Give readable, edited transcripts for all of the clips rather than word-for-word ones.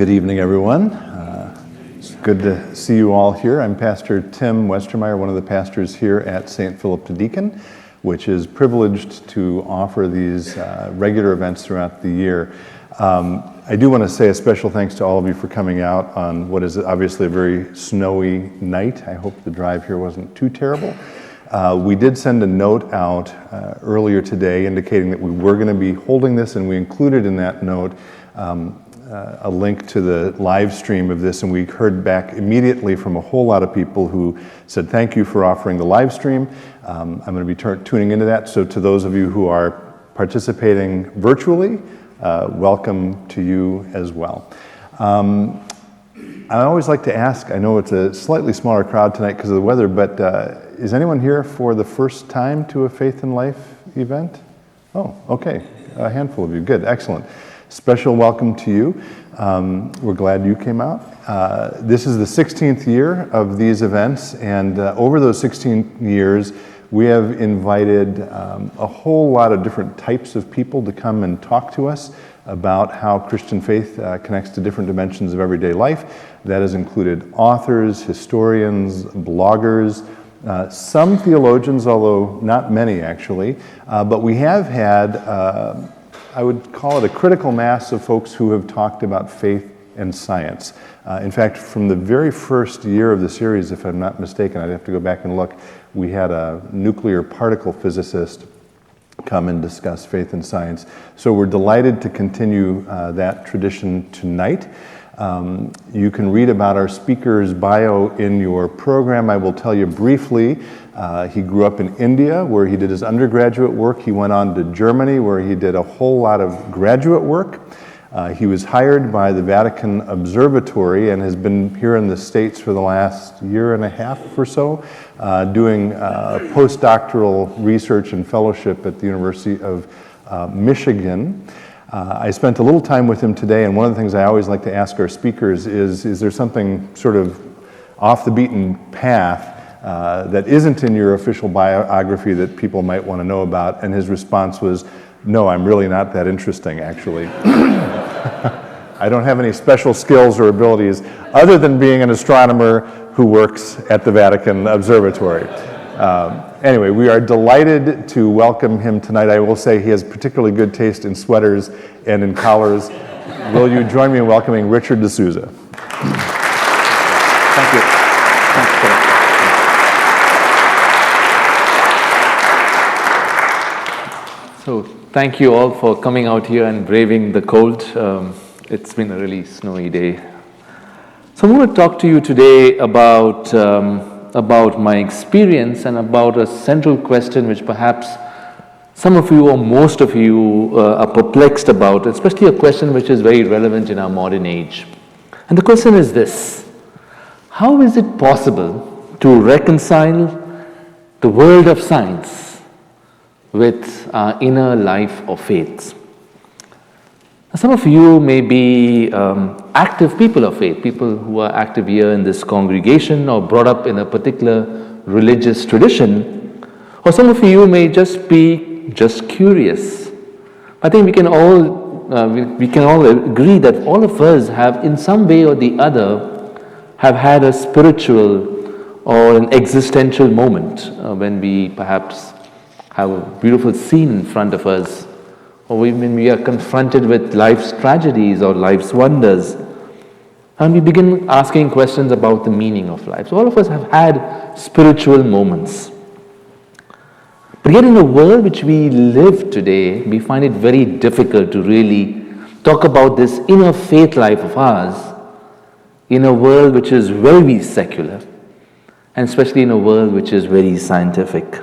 Good evening, everyone. It's good to see you all here. I'm Pastor Tim Westermeyer, one of the pastors here at St. Philip the Deacon, which is privileged to offer these regular events throughout the year. I do want to say a special thanks to all of you for coming out on what is obviously a very snowy night. I hope the drive here wasn't too terrible. We did send a note out earlier today indicating that we were going to be holding this, and we included in that note a link to the live stream of this, and we heard back immediately from a whole lot of people who said thank you for offering the live stream. I'm going to be tuning into that, so to those of you who are participating virtually, welcome to you as well. I always like to ask, I know it's a slightly smaller crowd tonight because of the weather, but is anyone here for the first time to a Faith in Life event? Oh, okay, a handful of you, good, excellent. Special welcome to you. We're glad you came out. This is the 16th year of these events, and over those 16 years, we have invited a whole lot of different types of people to come and talk to us about how Christian faith connects to different dimensions of everyday life. That has included authors, historians, bloggers, some theologians, although not many actually, but we have had I would call it a critical mass of folks who have talked about faith and science. In fact, from the very first year of the series, if I'm not mistaken, I'd have to go back and look, we had a nuclear particle physicist come and discuss faith and science. So we're delighted to continue that tradition tonight. You can read about our speaker's bio in your program. I will tell you briefly, he grew up in India where he did his undergraduate work. He went on to Germany where he did a whole lot of graduate work. He was hired by the Vatican Observatory and has been here in the States for the last year and a half or so, doing postdoctoral research and fellowship at the University of Michigan. I spent a little time with him today, and one of the things I always like to ask our speakers is there something sort of off the beaten path that isn't in your official biography that people might want to know about? And his response was, no, I'm really not that interesting, actually. I don't have any special skills or abilities other than being an astronomer who works at the Vatican Observatory. Anyway, we are delighted to welcome him tonight. I will say he has particularly good taste in sweaters and in collars. Will you join me in welcoming Richard D'Souza? Thank you. Thanks, Philip. So, thank you all for coming out here and braving the cold. It's been a really snowy day. So I'm going to talk to you today about my experience and about a central question which perhaps some of you or most of you are perplexed about, especially a question which is very relevant in our modern age. And the question is this: how is it possible to reconcile the world of science with our inner life of faith? Now, some of you may be active people of faith, people who are active here in this congregation or brought up in a particular religious tradition, or some of you may just be just curious. I think we can all agree that all of us have, in some way or the other, have had a spiritual or an existential moment when we perhaps have a beautiful scene in front of us, or when we are confronted with life's tragedies or life's wonders, and we begin asking questions about the meaning of life. So all of us have had spiritual moments. But yet in the world which we live today, we find it very difficult to really talk about this inner faith life of ours in a world which is very secular, and especially in a world which is very scientific.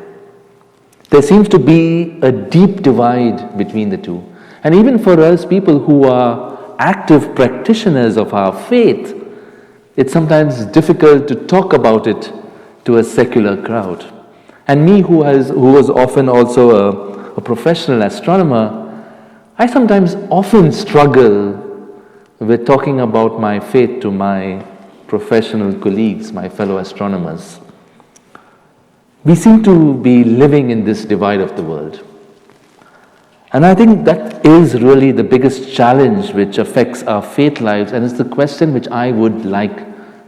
There seems to be a deep divide between the two. And even for us, people who are active practitioners of our faith, it's sometimes difficult to talk about it to a secular crowd. And me, who was often also a professional astronomer, I sometimes often struggle with talking about my faith to my professional colleagues, my fellow astronomers. We seem to be living in this divide of the world. And I think that is really the biggest challenge which affects our faith lives, and it's the question which I would like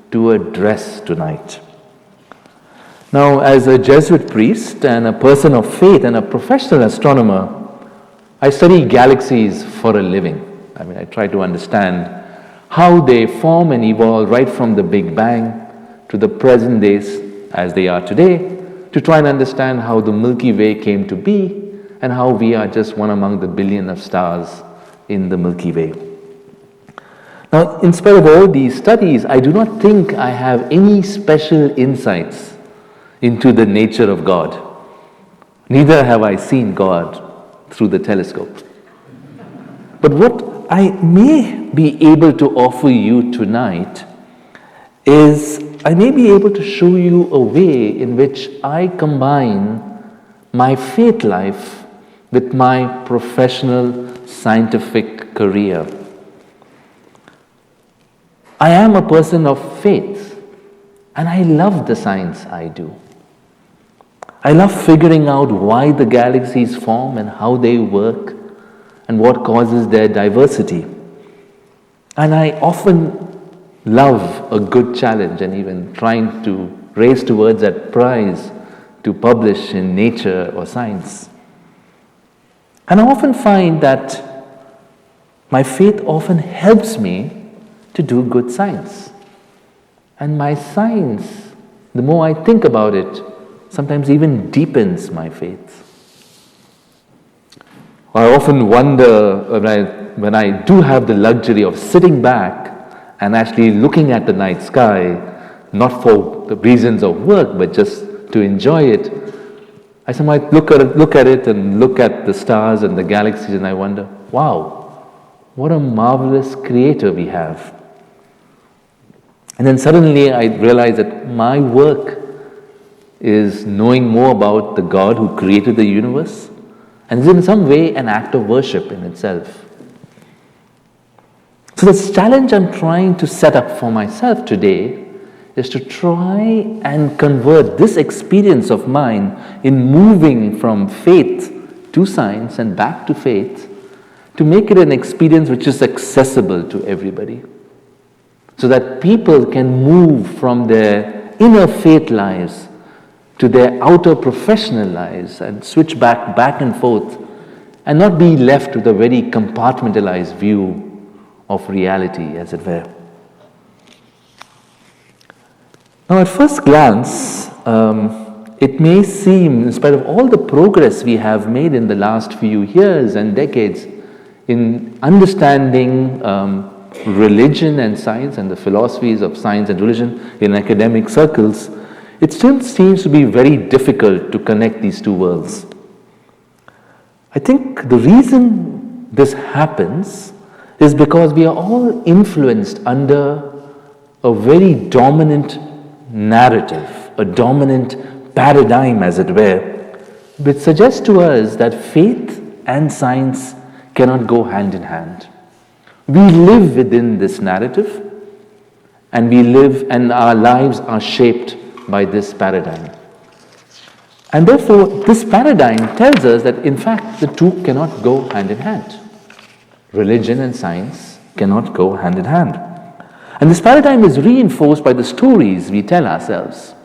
to address tonight. Now, as a Jesuit priest and a person of faith and a professional astronomer, I study galaxies for a living. I try to understand how they form and evolve right from the Big Bang to the present days as they are today, to try and understand how the Milky Way came to be and how we are just one among the billion of stars in the Milky Way. Now, in spite of all these studies, I do not think I have any special insights into the nature of God. Neither have I seen God through the telescope. But what I may be able to offer you tonight is I may be able to show you a way in which I combine my faith life with my professional scientific career. I am a person of faith, and I love the science I do. I love figuring out why the galaxies form and how they work and what causes their diversity. And I often love a good challenge and even trying to race towards that prize to publish in Nature or Science. And I often find that my faith often helps me to do good science. And my science, the more I think about it, sometimes even deepens my faith. I often wonder when I do have the luxury of sitting back and actually looking at the night sky, not for the reasons of work, but just to enjoy it. I sometimes look at it and look at the stars and the galaxies, and I wonder, wow, what a marvelous creator we have. And then suddenly I realize that my work is knowing more about the God who created the universe, and is in some way an act of worship in itself. So the challenge I'm trying to set up for myself today is to try and convert this experience of mine in moving from faith to science and back to faith, to make it an experience which is accessible to everybody, so that people can move from their inner faith lives to their outer professional lives and switch back and forth, and not be left with a very compartmentalized view of reality, as it were. Now, at first glance, it may seem, in spite of all the progress we have made in the last few years and decades in understanding religion and science and the philosophies of science and religion in academic circles, it still seems to be very difficult to connect these two worlds. I think the reason this happens is because we are all influenced under a very dominant narrative, a dominant paradigm, as it were, which suggests to us that faith and science cannot go hand in hand. We live within this narrative, and our lives are shaped by this paradigm. And therefore, this paradigm tells us that in fact the two cannot go hand in hand. Religion and science cannot go hand in hand. And this paradigm is reinforced by the stories we tell ourselves.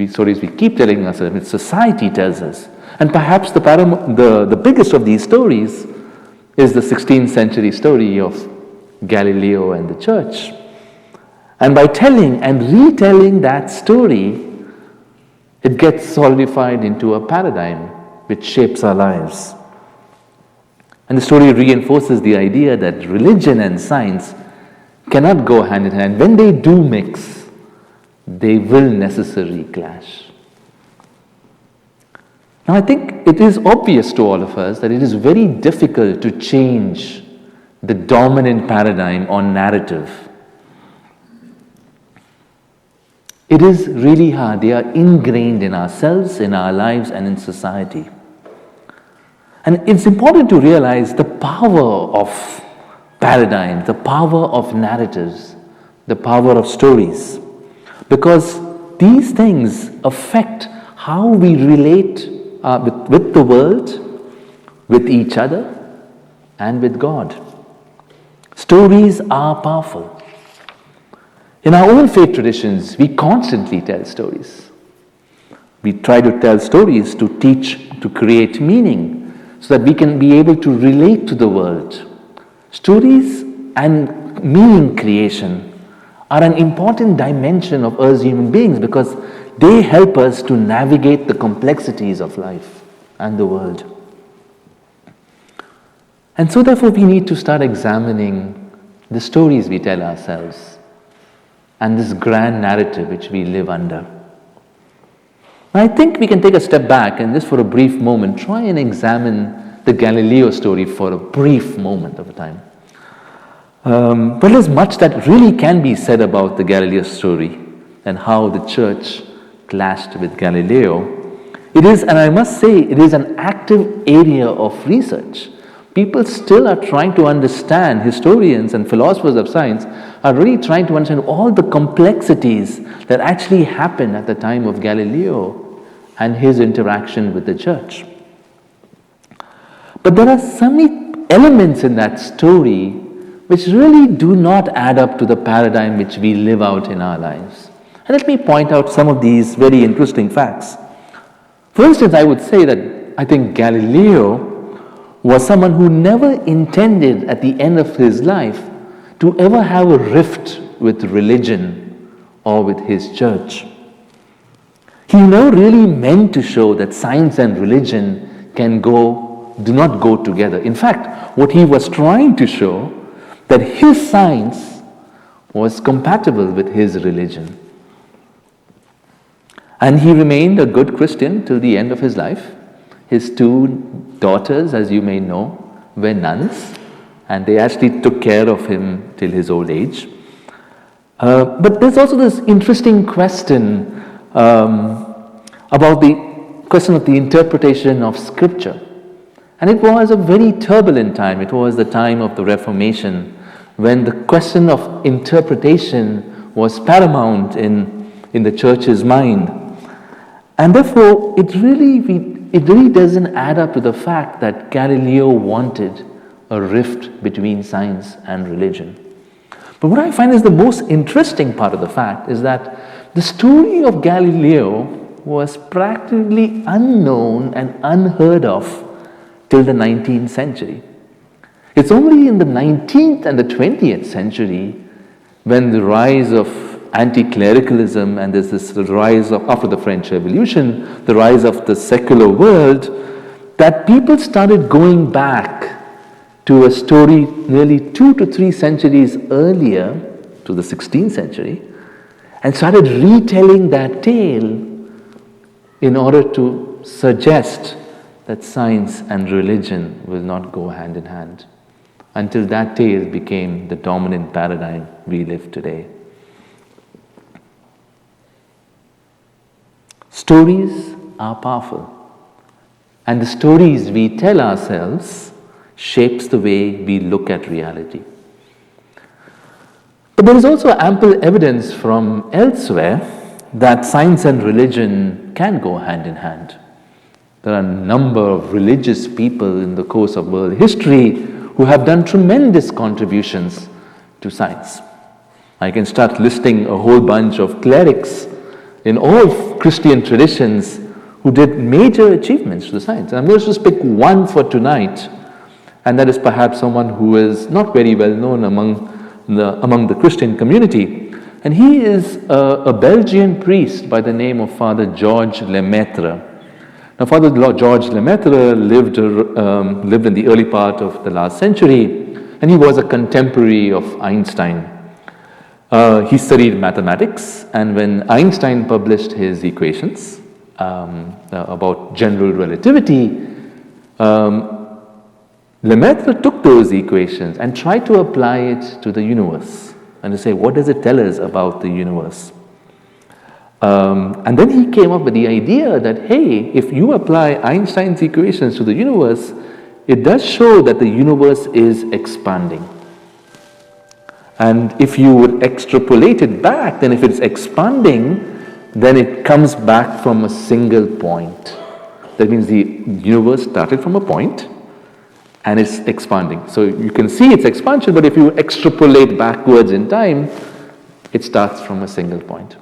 Stories we keep telling ourselves, which society tells us. And perhaps the biggest of these stories is the 16th century story of Galileo and the church. And by telling and retelling that story, it gets solidified into a paradigm which shapes our lives. And the story reinforces the idea that religion and science cannot go hand in hand. When they do mix, they will necessarily clash. Now, I think it is obvious to all of us that it is very difficult to change the dominant paradigm or narrative. It is really hard. They are ingrained in ourselves, in our lives, and in society. And it's important to realize the power of paradigms, the power of narratives, the power of stories, because these things affect how we relate with the world, with each other, and with God. Stories are powerful. In our own faith traditions, we constantly tell stories. We try to tell stories to teach, to create meaning, so that we can be able to relate to the world. Stories and meaning creation are an important dimension of us human beings because they help us to navigate the complexities of life and the world. And so therefore we need to start examining the stories we tell ourselves and this grand narrative which we live under. I think we can take a step back and just for a brief moment try and examine the Galileo story for a brief moment of time. But there's much that really can be said about the Galileo story and how the church clashed with Galileo. It is, and I must say, it is an active area of research. People still are trying to understand, historians and philosophers of science are really trying to understand all the complexities that actually happened at the time of Galileo and his interaction with the church. But there are so many elements in that story which really do not add up to the paradigm which we live out in our lives. And let me point out some of these very interesting facts. For instance, I would say that I think Galileo was someone who never intended at the end of his life to ever have a rift with religion or with his church. He never really meant to show that science and religion do not go together. In fact, what he was trying to show that his science was compatible with his religion. And he remained a good Christian till the end of his life. His two daughters, as you may know, were nuns, and they actually took care of him till his old age. But there's also this interesting question about the question of the interpretation of Scripture. And it was a very turbulent time. It was the time of the Reformation, when the question of interpretation was paramount in the church's mind. And therefore, it really doesn't add up to the fact that Galileo wanted a rift between science and religion. But what I find is the most interesting part of the fact is that the story of Galileo was practically unknown and unheard of till the 19th century. It's only in the 19th and the 20th century when the rise of anti-clericalism and there's this rise of, after the French Revolution, the rise of the secular world, that people started going back to a story nearly 2 to 3 centuries earlier, to the 16th century, and started retelling that tale in order to suggest that science and religion will not go hand in hand, until that tale became the dominant paradigm we live today. Stories are powerful, and the stories we tell ourselves shapes the way we look at reality. But there is also ample evidence from elsewhere that science and religion can go hand in hand. There are a number of religious people in the course of world history who have done tremendous contributions to science. I can start listing a whole bunch of clerics in all Christian traditions who did major achievements to the science. And I'm going to just pick one for tonight, and that is perhaps someone who is not very well known among the Christian community. And he is a Belgian priest by the name of Father Georges Lemaitre. Now, Father Georges Lemaitre lived in the early part of the last century, and he was a contemporary of Einstein. He studied mathematics, and when Einstein published his equations about general relativity, Lemaitre took those equations and tried to apply it to the universe and to say, what does it tell us about the universe? And then he came up with the idea that, hey, if you apply Einstein's equations to the universe, it does show that the universe is expanding. And if you would extrapolate it back, then if it's expanding, then it comes back from a single point. That means the universe started from a point, and it's expanding. So you can see its expansion, but if you extrapolate backwards in time, it starts from a single point.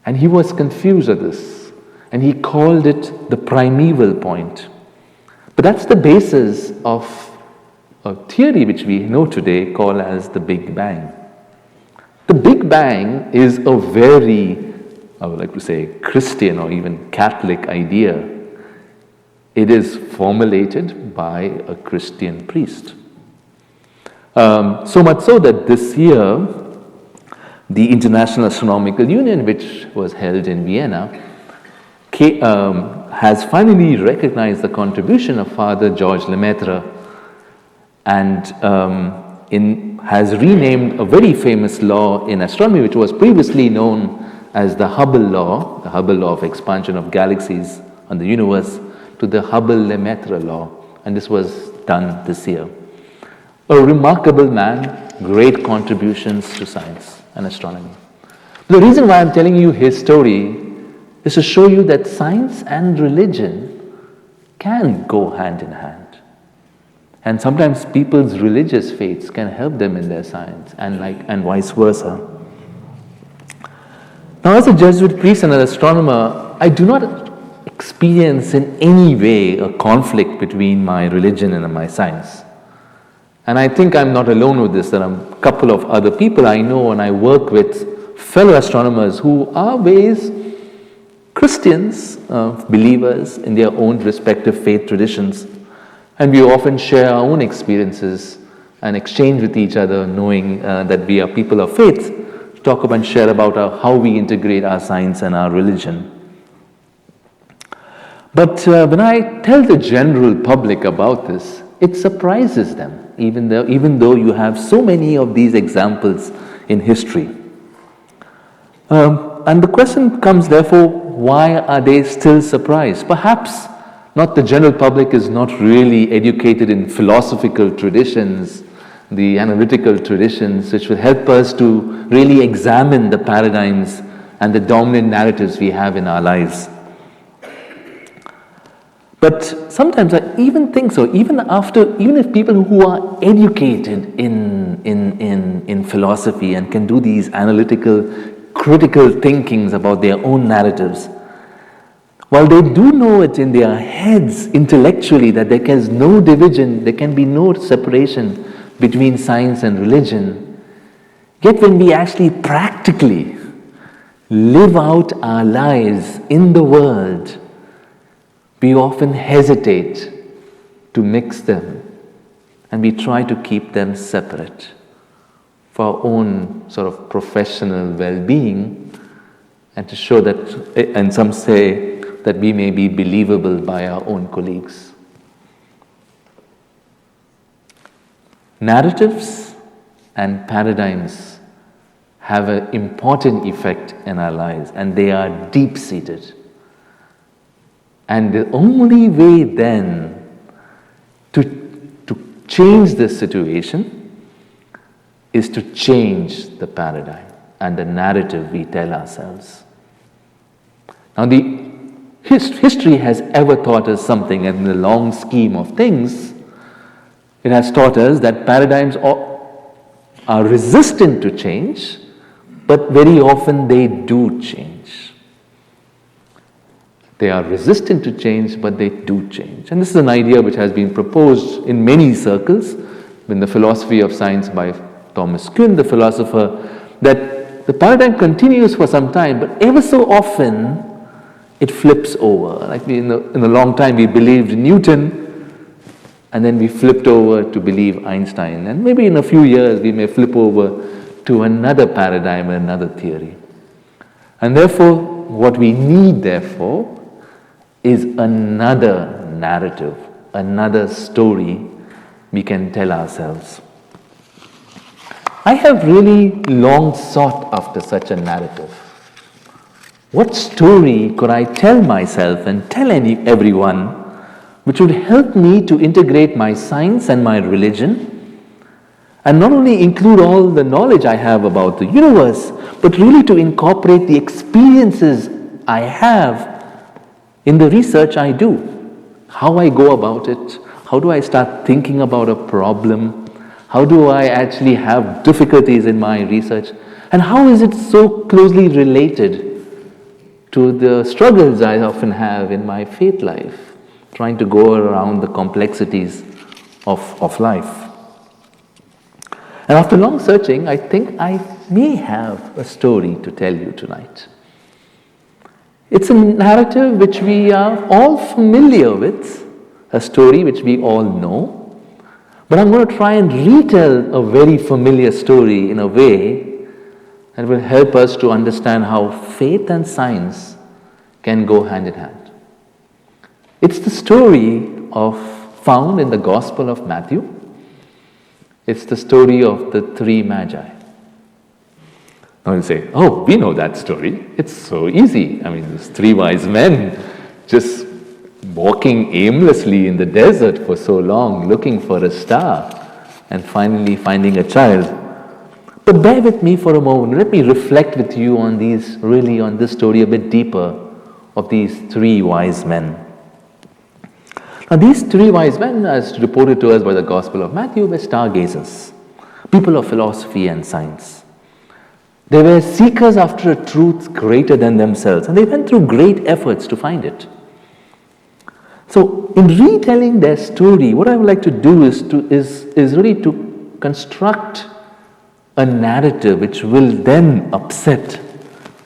And he was confused at this, and he called it the primeval point. But that's the basis of a theory which we know today called as the Big Bang. The Big Bang is a very, I would like to say, Christian or even Catholic idea. It is formulated by a Christian priest. So much so that this year, the International Astronomical Union, which was held in Vienna, has finally recognized the contribution of Father Georges Lemaitre and has renamed a very famous law in astronomy, which was previously known as the Hubble law of expansion of galaxies on the universe, to the Hubble-Lemaitre law, and this was done this year. A remarkable man, great contributions to science and astronomy. The reason why I'm telling you his story is to show you that science and religion can go hand in hand. And sometimes people's religious faiths can help them in their science, and vice versa. Now, as a Jesuit priest and an astronomer, I do not experience in any way a conflict between my religion and my science. And I think I'm not alone with this. There are a couple of other people I know and I work with, fellow astronomers who are ways Christians, believers in their own respective faith traditions. And we often share our own experiences and exchange with each other, knowing that we are people of faith, to talk about and share about how we integrate our science and our religion. But when I tell the general public about this, it surprises them, even though you have so many of these examples in history. And the question comes, therefore, why are they still surprised? Perhaps not the general public is not really educated in philosophical traditions, the analytical traditions, which will help us to really examine the paradigms and the dominant narratives we have in our lives. But sometimes I even think so, even if people who are educated in philosophy and can do these analytical, critical thinkings about their own narratives, while they do know it in their heads intellectually that there is no division, there can be no separation between science and religion, yet when we actually practically live out our lives in the world, we often hesitate to mix them, and we try to keep them separate for our own sort of professional well-being, and to show that, and some say that we may be believable by our own colleagues. Narratives and paradigms have an important effect in our lives, and they are deep-seated. And the only way then to change this situation is to change the paradigm and the narrative we tell ourselves. Now, the history has ever taught us something, and in the long scheme of things, it has taught us that paradigms are resistant to change, but very often they do change. They are resistant to change, but they do change. And this is an idea which has been proposed in many circles, in the philosophy of science by Thomas Kuhn, the philosopher, that the paradigm continues for some time, but ever so often it flips over. Like in a long time we believed Newton, and then we flipped over to believe Einstein. And maybe in a few years we may flip over to another paradigm, another theory. And therefore, what we need, therefore, is another narrative, another story we can tell ourselves. I have really long sought after such a narrative. What story could I tell myself and tell everyone which would help me to integrate my science and my religion, and not only include all the knowledge I have about the universe, but really to incorporate the experiences I have in the research I do, how I go about it, How do I start thinking about a problem? How do I actually have difficulties in my research? And how is it so closely related to the struggles I often have in my faith life, trying to go around the complexities of life? And after long searching, I think I may have a story to tell you tonight. It's a narrative which we are all familiar with, a story which we all know, but I'm going to try and retell a very familiar story in a way that will help us to understand how faith and science can go hand in hand. It's the story found in the Gospel of Matthew. It's the story of the three Magi. Now you say, oh, we know that story. It's so easy. I mean, there's three wise men just walking aimlessly in the desert for so long, looking for a star, and finally finding a child. But bear with me for a moment. Let me reflect with you on this story a bit deeper of these three wise men. Now, these three wise men, as reported to us by the Gospel of Matthew, were stargazers, people of philosophy and science. They were seekers after a truth greater than themselves, and they went through great efforts to find it. So, in retelling their story, what I would like to do is really to construct a narrative which will then upset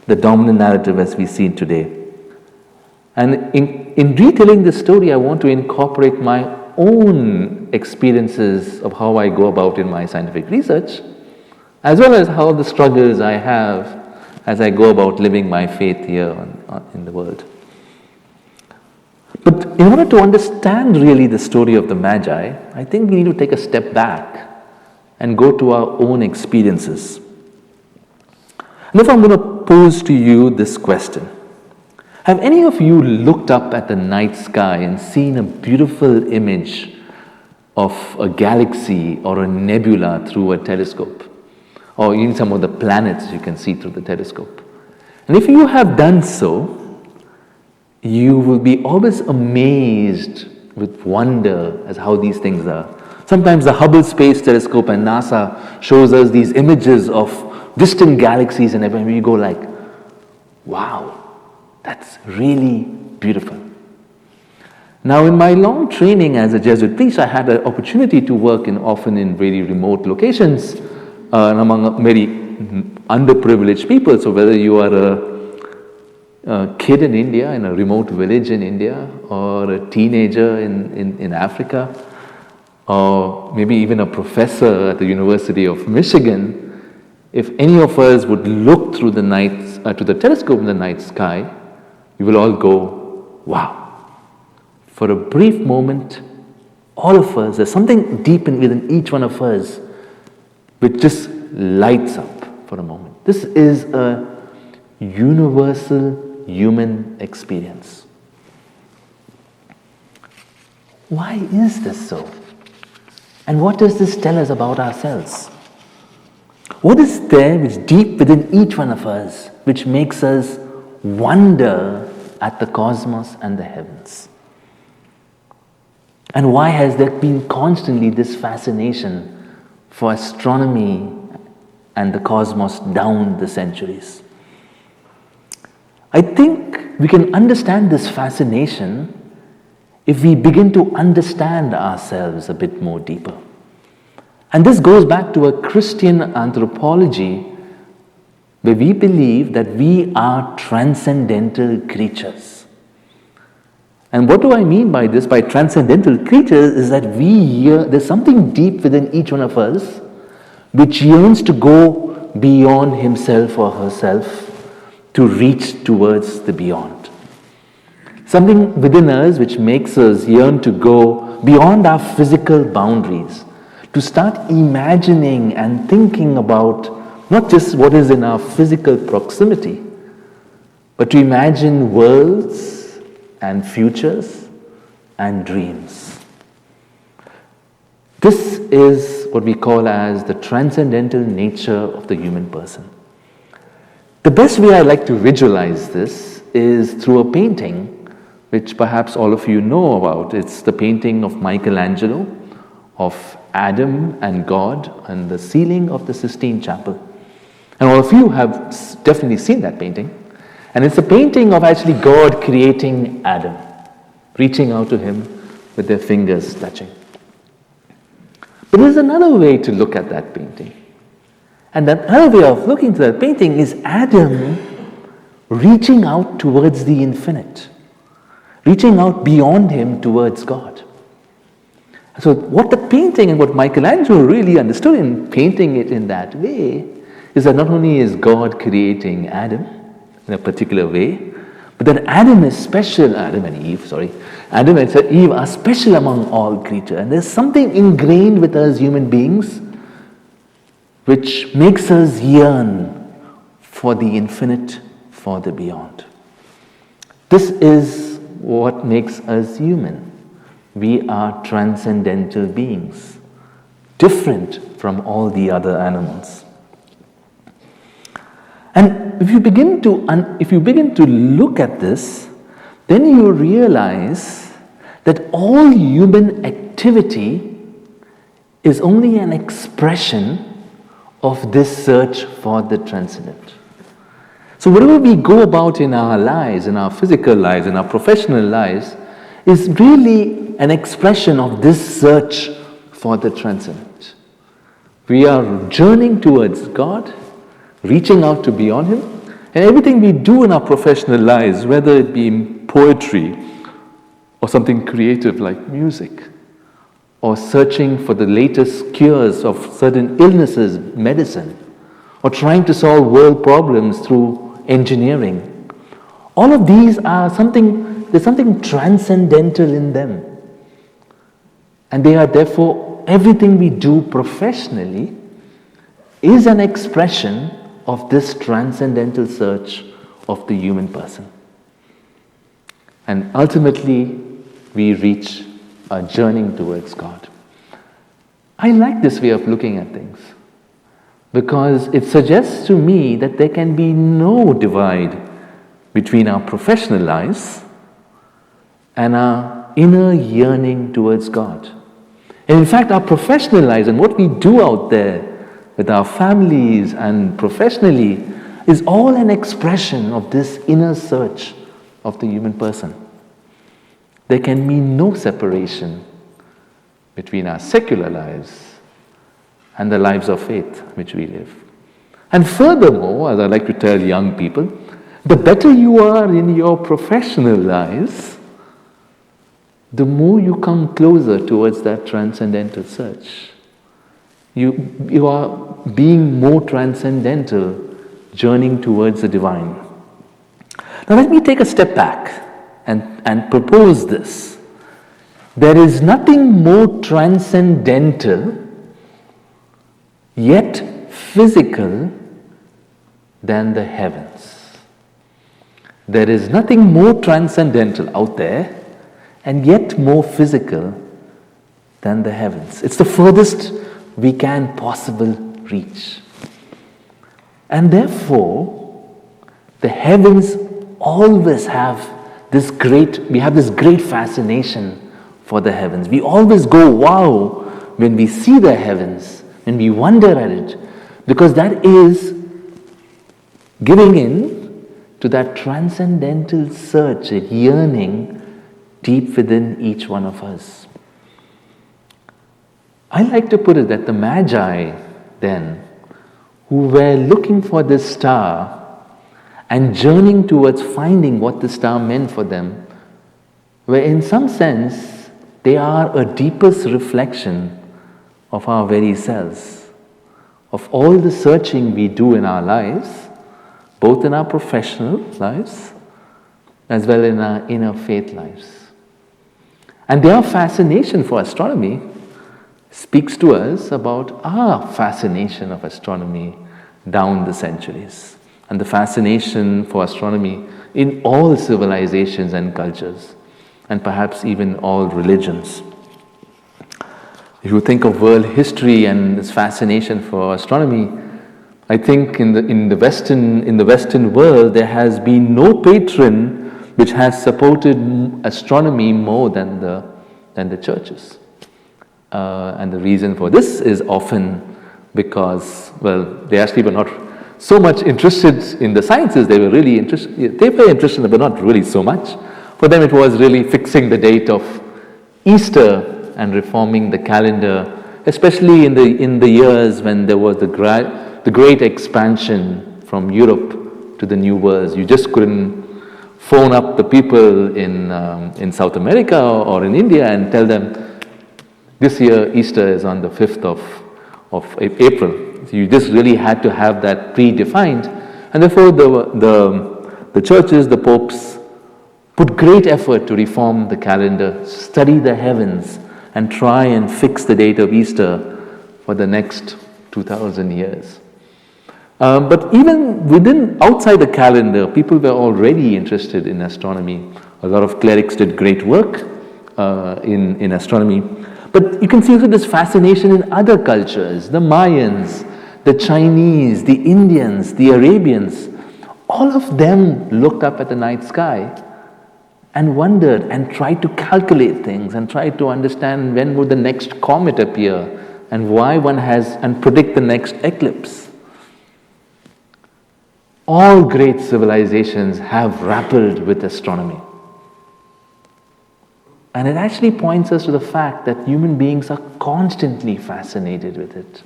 the dominant narrative as we see it today. And in retelling this story, I want to incorporate my own experiences of how I go about in my scientific research, as well as how the struggles I have as I go about living my faith here in the world. But in order to understand really the story of the Magi, I think we need to take a step back and go to our own experiences. And therefore, I'm going to pose to you this question. Have any of you looked up at the night sky and seen a beautiful image of a galaxy or a nebula through a telescope? Or even some of the planets you can see through the telescope? And if you have done so, you will be always amazed with wonder as how these things are. Sometimes the Hubble Space Telescope and NASA shows us these images of distant galaxies, and everywhere you go like, wow, that's really beautiful. Now, in my long training as a Jesuit priest, I had an opportunity to work often in very remote locations and among very underprivileged people. So whether you are a kid in India, in a remote village in India, or a teenager in Africa, or maybe even a professor at the University of Michigan, if any of us would look through the to the telescope in the night sky, we will all go, wow. For a brief moment, all of us, there's something deep within each one of us which just lights up for a moment. This is a universal human experience. Why is this so? And what does this tell us about ourselves? What is there which deep within each one of us which makes us wonder at the cosmos and the heavens? And why has there been constantly this fascination for astronomy and the cosmos down the centuries? I think we can understand this fascination if we begin to understand ourselves a bit more deeper. And this goes back to a Christian anthropology where we believe that we are transcendental creatures. And what do I mean by this, by transcendental creatures, is that there's something deep within each one of us which yearns to go beyond himself or herself to reach towards the beyond. Something within us which makes us yearn to go beyond our physical boundaries, to start imagining and thinking about not just what is in our physical proximity, but to imagine worlds and futures and dreams. This is what we call as the transcendental nature of the human person. The best way I like to visualize this is through a painting which perhaps all of you know about. It's the painting of Michelangelo of Adam and God on the ceiling of the Sistine Chapel. And all of you have definitely seen that painting. And it's a painting of actually God creating Adam, reaching out to him with their fingers touching. But there's another way to look at that painting. And that other way of looking to that painting is Adam reaching out towards the infinite, reaching out beyond him towards God. So what the painting and what Michelangelo really understood in painting it in that way is that not only is God creating Adam in a particular way, but that Adam and Eve are special among all creatures. And there's something ingrained with us human beings which makes us yearn for the infinite, for the beyond. This is what makes us human. We are transcendental beings, different from all the other animals. And if you begin to look at this, then you realize that all human activity is only an expression of this search for the transcendent. So whatever we go about in our lives, in our physical lives, in our professional lives, is really an expression of this search for the transcendent. We are journeying towards God, reaching out to beyond him, and everything we do in our professional lives, whether it be in poetry or something creative like music, or searching for the latest cures of certain illnesses, medicine, or trying to solve world problems through engineering, all of these are there's something transcendental in them. And they are therefore, everything we do professionally is an expression of this transcendental search of the human person. And ultimately, we reach a journeying towards God. I like this way of looking at things because it suggests to me that there can be no divide between our professional lives and our inner yearning towards God. And in fact, our professional lives and what we do out there with our families and professionally is all an expression of this inner search of the human person. There can be no separation between our secular lives and the lives of faith which we live. And furthermore, as I like to tell young people, the better you are in your professional lives, the more you come closer towards that transcendental search. You are being more transcendental, journeying towards the divine. Now let me take a step back and propose this. There is nothing more transcendental, yet physical, than the heavens. There is nothing more transcendental out there, and yet more physical than the heavens. It's the furthest we can possibly reach. And therefore, the heavens always have this great fascination for the heavens. We always go, wow, when we see the heavens, when we wonder at it, because that is giving in to that transcendental search, a yearning deep within each one of us. I like to put it that the Magi then, who were looking for this star and journeying towards finding what the star meant for them, were in some sense, they are a deepest reflection of our very selves, of all the searching we do in our lives, both in our professional lives as well in our inner faith lives. And their fascination for astronomy speaks to us about our fascination of astronomy down the centuries, and the fascination for astronomy in all civilizations and cultures, and perhaps even all religions. If you think of world history and this fascination for astronomy, I think in the Western world there has been no patron which has supported astronomy more than the churches. And the reason for this is often because, well, they actually were not so much interested in the sciences. They were interested, but not really so much. For them, it was really fixing the date of Easter and reforming the calendar, especially in the years when there was the great expansion from Europe to the New World. You just couldn't phone up the people in South America or in India and tell them, this year Easter is on the 5th of April. So you just really had to have that predefined. And therefore the churches, the popes, put great effort to reform the calendar, study the heavens, and try and fix the date of Easter for the next 2,000 years. But even outside the calendar, people were already interested in astronomy. A lot of clerics did great work in astronomy. But you can see also this fascination in other cultures, the Mayans, the Chinese, the Indians, the Arabians. All of them looked up at the night sky and wondered and tried to calculate things and tried to understand when would the next comet appear and why and predict the next eclipse. All great civilizations have grappled with astronomy. And it actually points us to the fact that human beings are constantly fascinated with it.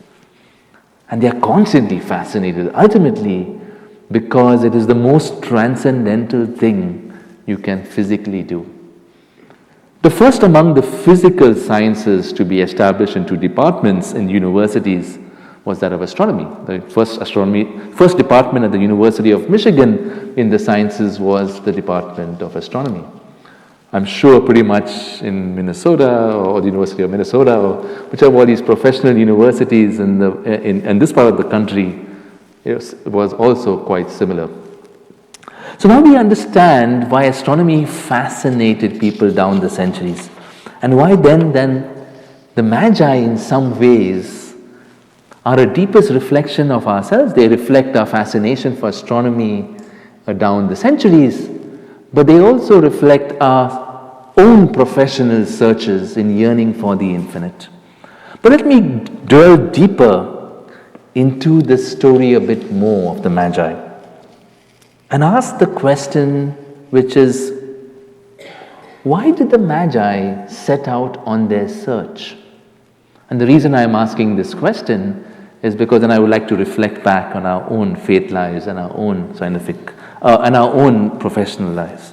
And they are constantly fascinated, ultimately, because it is the most transcendental thing you can physically do. The first among the physical sciences to be established in 2 departments in universities was that of astronomy. The first department at the University of Michigan in the sciences was the Department of Astronomy. I'm sure pretty much in Minnesota or the University of Minnesota or whichever of these professional universities in this part of the country, it was also quite similar. So now we understand why astronomy fascinated people down the centuries, and why then the Magi in some ways are a deepest reflection of ourselves. They reflect our fascination for astronomy down the centuries, but they also reflect our own professional searches in yearning for the infinite. But let me delve deeper into the story a bit more of the Magi and ask the question, which is, why did the Magi set out on their search? And the reason I'm asking this question is because then I would like to reflect back on our own faith lives and our own scientific and our own professional lives.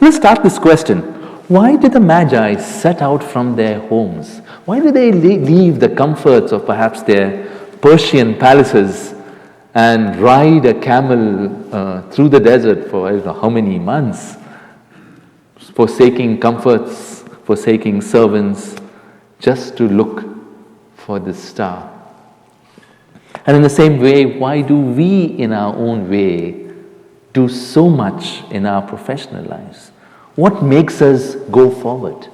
Let's start this question. Why did the Magi set out from their homes? Why did they leave the comforts of perhaps their Persian palaces and ride a camel through the desert for I don't know how many months, forsaking comforts, forsaking servants, just to look for the star? And in the same way, why do we in our own way do so much in our professional lives? What makes us go forward?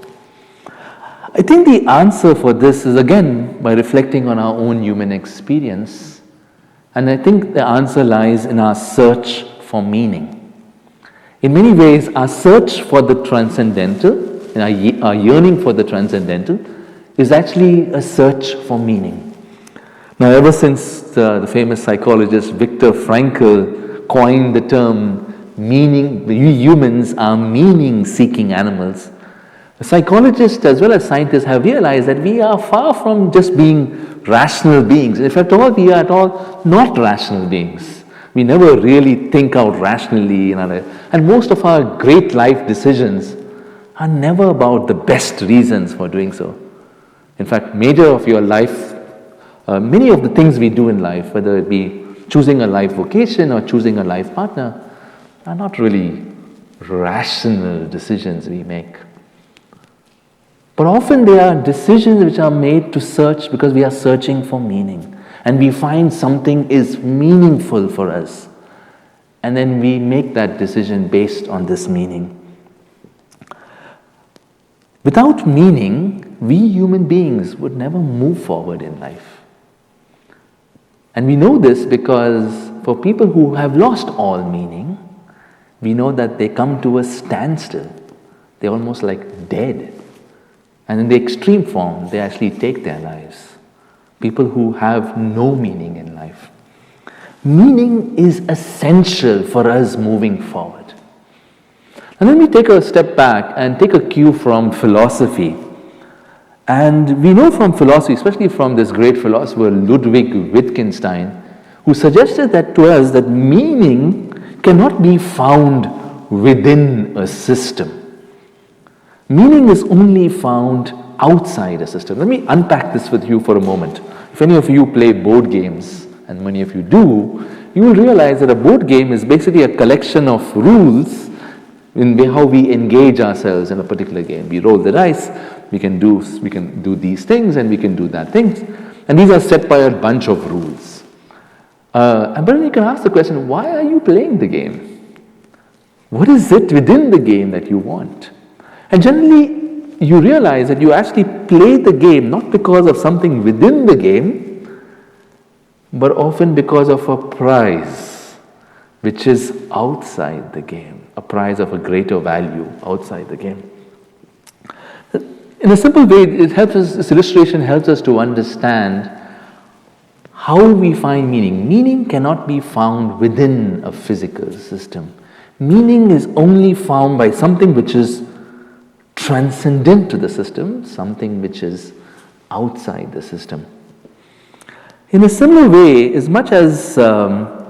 I think the answer for this is, again, by reflecting on our own human experience. And I think the answer lies in our search for meaning. In many ways, our search for the transcendental, and our yearning for the transcendental, is actually a search for meaning. Now, ever since the famous psychologist Viktor Frankl coined the term meaning, we humans are meaning-seeking animals, psychologists as well as scientists have realized that we are far from just being rational beings. In fact, we are at all not rational beings. We never really think out rationally in our life. And most of our great life decisions are never about the best reasons for doing so. In fact, many of the things we do in life, whether it be choosing a life vocation or choosing a life partner, are not really rational decisions we make. But often they are decisions which are made to search because we are searching for meaning. And we find something is meaningful for us. And then we make that decision based on this meaning. Without meaning, we human beings would never move forward in life. And we know this because for people who have lost all meaning, we know that they come to a standstill. They're almost like dead. And in the extreme form, they actually take their lives. People who have no meaning in life. Meaning is essential for us moving forward. And let me take a step back and take a cue from philosophy. And we know from philosophy, especially from this great philosopher Ludwig Wittgenstein, who suggested that to us that meaning cannot be found within a system. Meaning is only found outside a system. Let me unpack this with you for a moment. If any of you play board games, and many of you do, you will realize that a board game is basically a collection of rules in how we engage ourselves in a particular game. We roll the dice, we can do these things, and we can do that things. And these are set by a bunch of rules. But then you can ask the question, why are you playing the game? What is it within the game that you want? And generally, you realize that you actually play the game not because of something within the game, but often because of a prize which is outside the game, a prize of a greater value outside the game. In a simple way, this illustration helps us to understand how we find meaning. Meaning cannot be found within a physical system. Meaning is only found by something which is transcendent to the system, something which is outside the system. In a similar way, as much as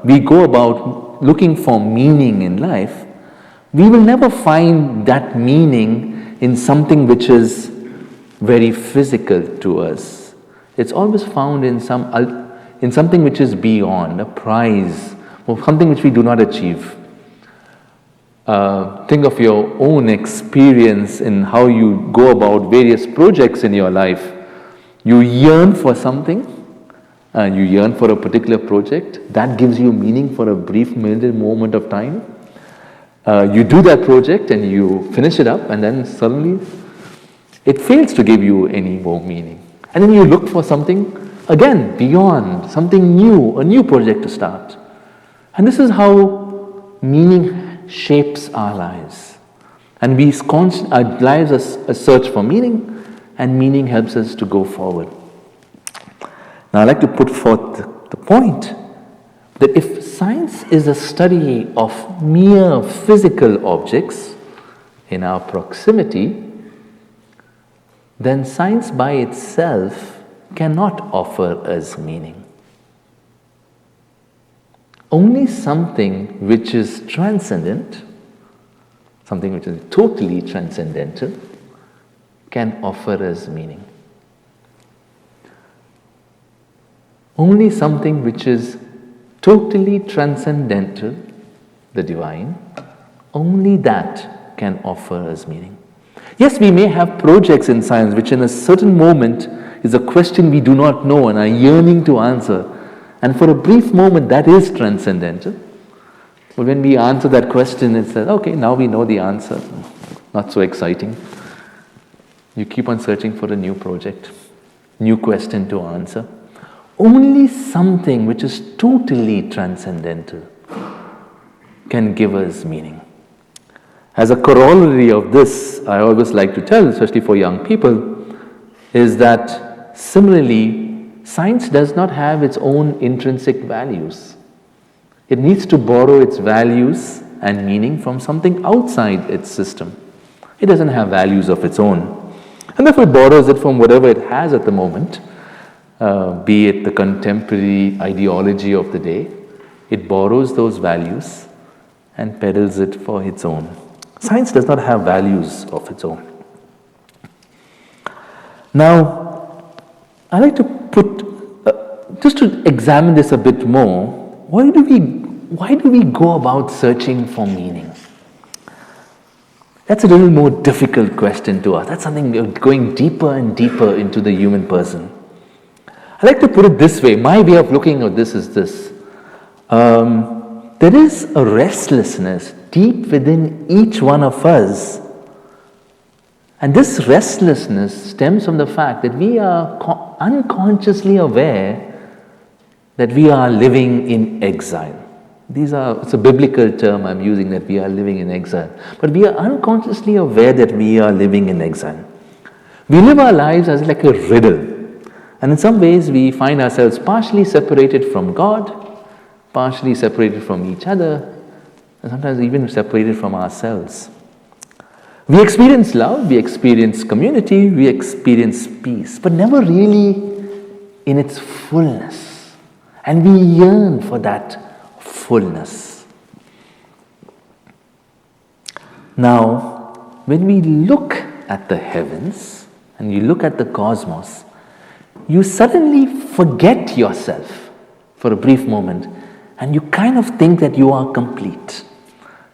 we go about looking for meaning in life, we will never find that meaning in something which is very physical to us. It's always found in something which is beyond, a prize, or something which we do not achieve. Think of your own experience in how you go about various projects in your life. You yearn for something, and you yearn for a particular project. That gives you meaning for a brief moment of time. You do that project and you finish it up, and then suddenly it fails to give you any more meaning. And then you look for something, again, beyond, something new, a new project to start. And this is how meaning shapes our lives. And our lives are a search for meaning, and meaning helps us to go forward. Now I'd like to put forth the point that if science is a study of mere physical objects in our proximity, then science by itself cannot offer us meaning. Only something which is transcendent, something which is totally transcendental, can offer us meaning. Only something which is totally transcendental, the divine, only that can offer us meaning. Yes, we may have projects in science which in a certain moment is a question we do not know and are yearning to answer. And for a brief moment that is transcendental. But when we answer that question, it says, okay, now we know the answer. Not so exciting. You keep on searching for a new project, new question to answer. Only something which is totally transcendental can give us meaning. As a corollary of this, I always like to tell, especially for young people, is that similarly, science does not have its own intrinsic values. It needs to borrow its values and meaning from something outside its system. It doesn't have values of its own. And therefore it borrows it from whatever it has at the moment, be it the contemporary ideology of the day. It borrows those values and peddles it for its own. Science does not have values of its own. Now, I like to put, just to examine this a bit more, why do we go about searching for meaning? That's a little more difficult question to ask. That's something going deeper and deeper into the human person. I like to put it this way. My way of looking at this is this. There is a restlessness deep within each one of us. And this restlessness stems from the fact that we are unconsciously aware that we are living in exile. It's a biblical term I'm using, that we are living in exile. But we are unconsciously aware that we are living in exile. We live our lives as like a riddle. And in some ways, we find ourselves partially separated from God, partially separated from each other, and sometimes even separated from ourselves. We experience love, we experience community, we experience peace, but never really in its fullness. And we yearn for that fullness. Now, when we look at the heavens and you look at the cosmos, you suddenly forget yourself for a brief moment and you kind of think that you are complete.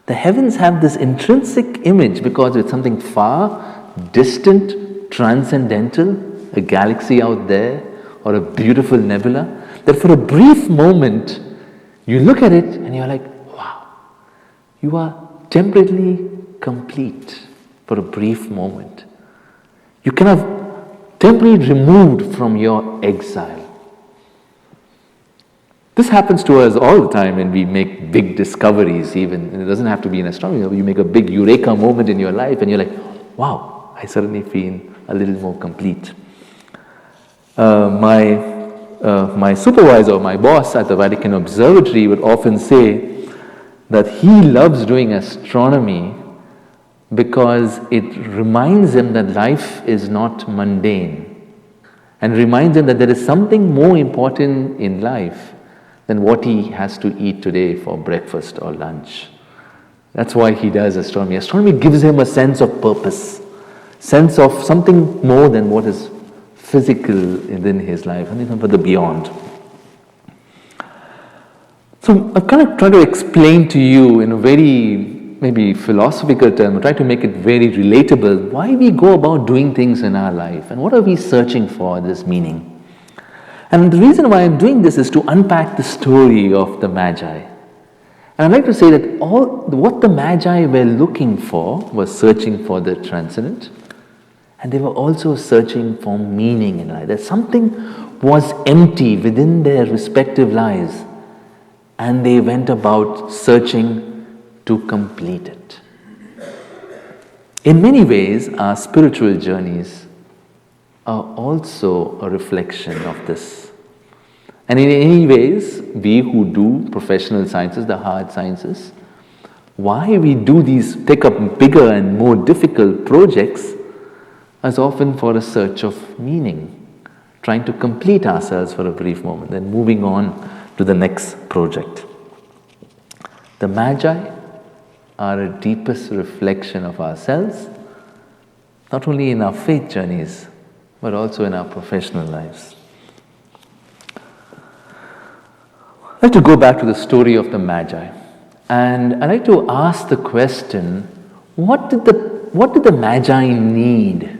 The heavens have this intrinsic image because it's something far, distant, transcendental, a galaxy out there, or a beautiful nebula, that for a brief moment, you look at it and you're like, wow, you are temporarily complete for a brief moment. You kind of temporarily removed from your exile. This happens to us all the time when we make big discoveries, even. And it doesn't have to be in astronomy. You make a big eureka moment in your life and you're like, wow, I suddenly feel a little more complete. My supervisor, my boss at the Vatican Observatory would often say that he loves doing astronomy because it reminds him that life is not mundane, and reminds him that there is something more important in life than what he has to eat today for breakfast or lunch. That's why he does astronomy. Astronomy gives him a sense of purpose, sense of something more than what is physical within his life, something for the beyond. So I've kind of tried to explain to you in a very maybe philosophical term, try to make it very relatable, why we go about doing things in our life and what are we searching for this meaning. And the reason why I'm doing this is to unpack the story of the Magi. And I'd like to say that what the Magi were looking for was searching for the transcendent, and they were also searching for meaning in life. That something was empty within their respective lives, and they went about searching to complete it. In many ways, our spiritual journeys are also a reflection of this. And in any ways, we who do professional sciences, the hard sciences, why we do these, take up bigger and more difficult projects, is often for a search of meaning, trying to complete ourselves for a brief moment, then moving on to the next project. The Magi are a deepest reflection of ourselves, not only in our faith journeys, but also in our professional lives. I'd like to go back to the story of the Magi, and I'd like to ask the question, what did the Magi need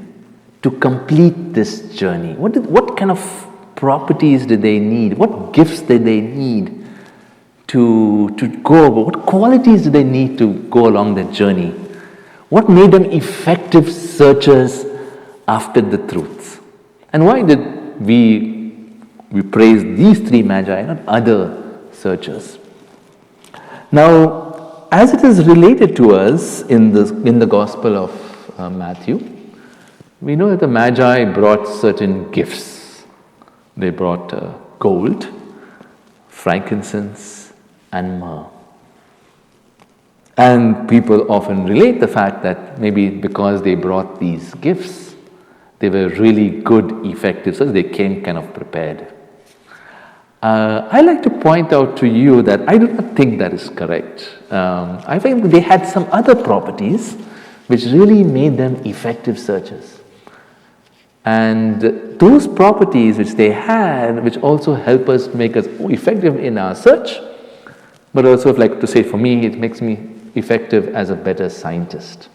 to complete this journey? What kind of properties did they need? What gifts did they need to go over? What qualities did they need to go along the journey? What made them effective searchers after the truth? And why did we praise these three Magi, not other searchers? Now, as it is related to us in the Gospel of Matthew, we know that the Magi brought certain gifts. They brought gold, frankincense, and myrrh. And people often relate the fact that maybe because they brought these gifts, they were really good, effective, so they came kind of prepared. I like to point out to you that I do not think that is correct. I think they had some other properties which really made them effective searchers. And those properties which they had, which also help us make us effective in our search, but also, like to say for me, it makes me effective as a better scientist.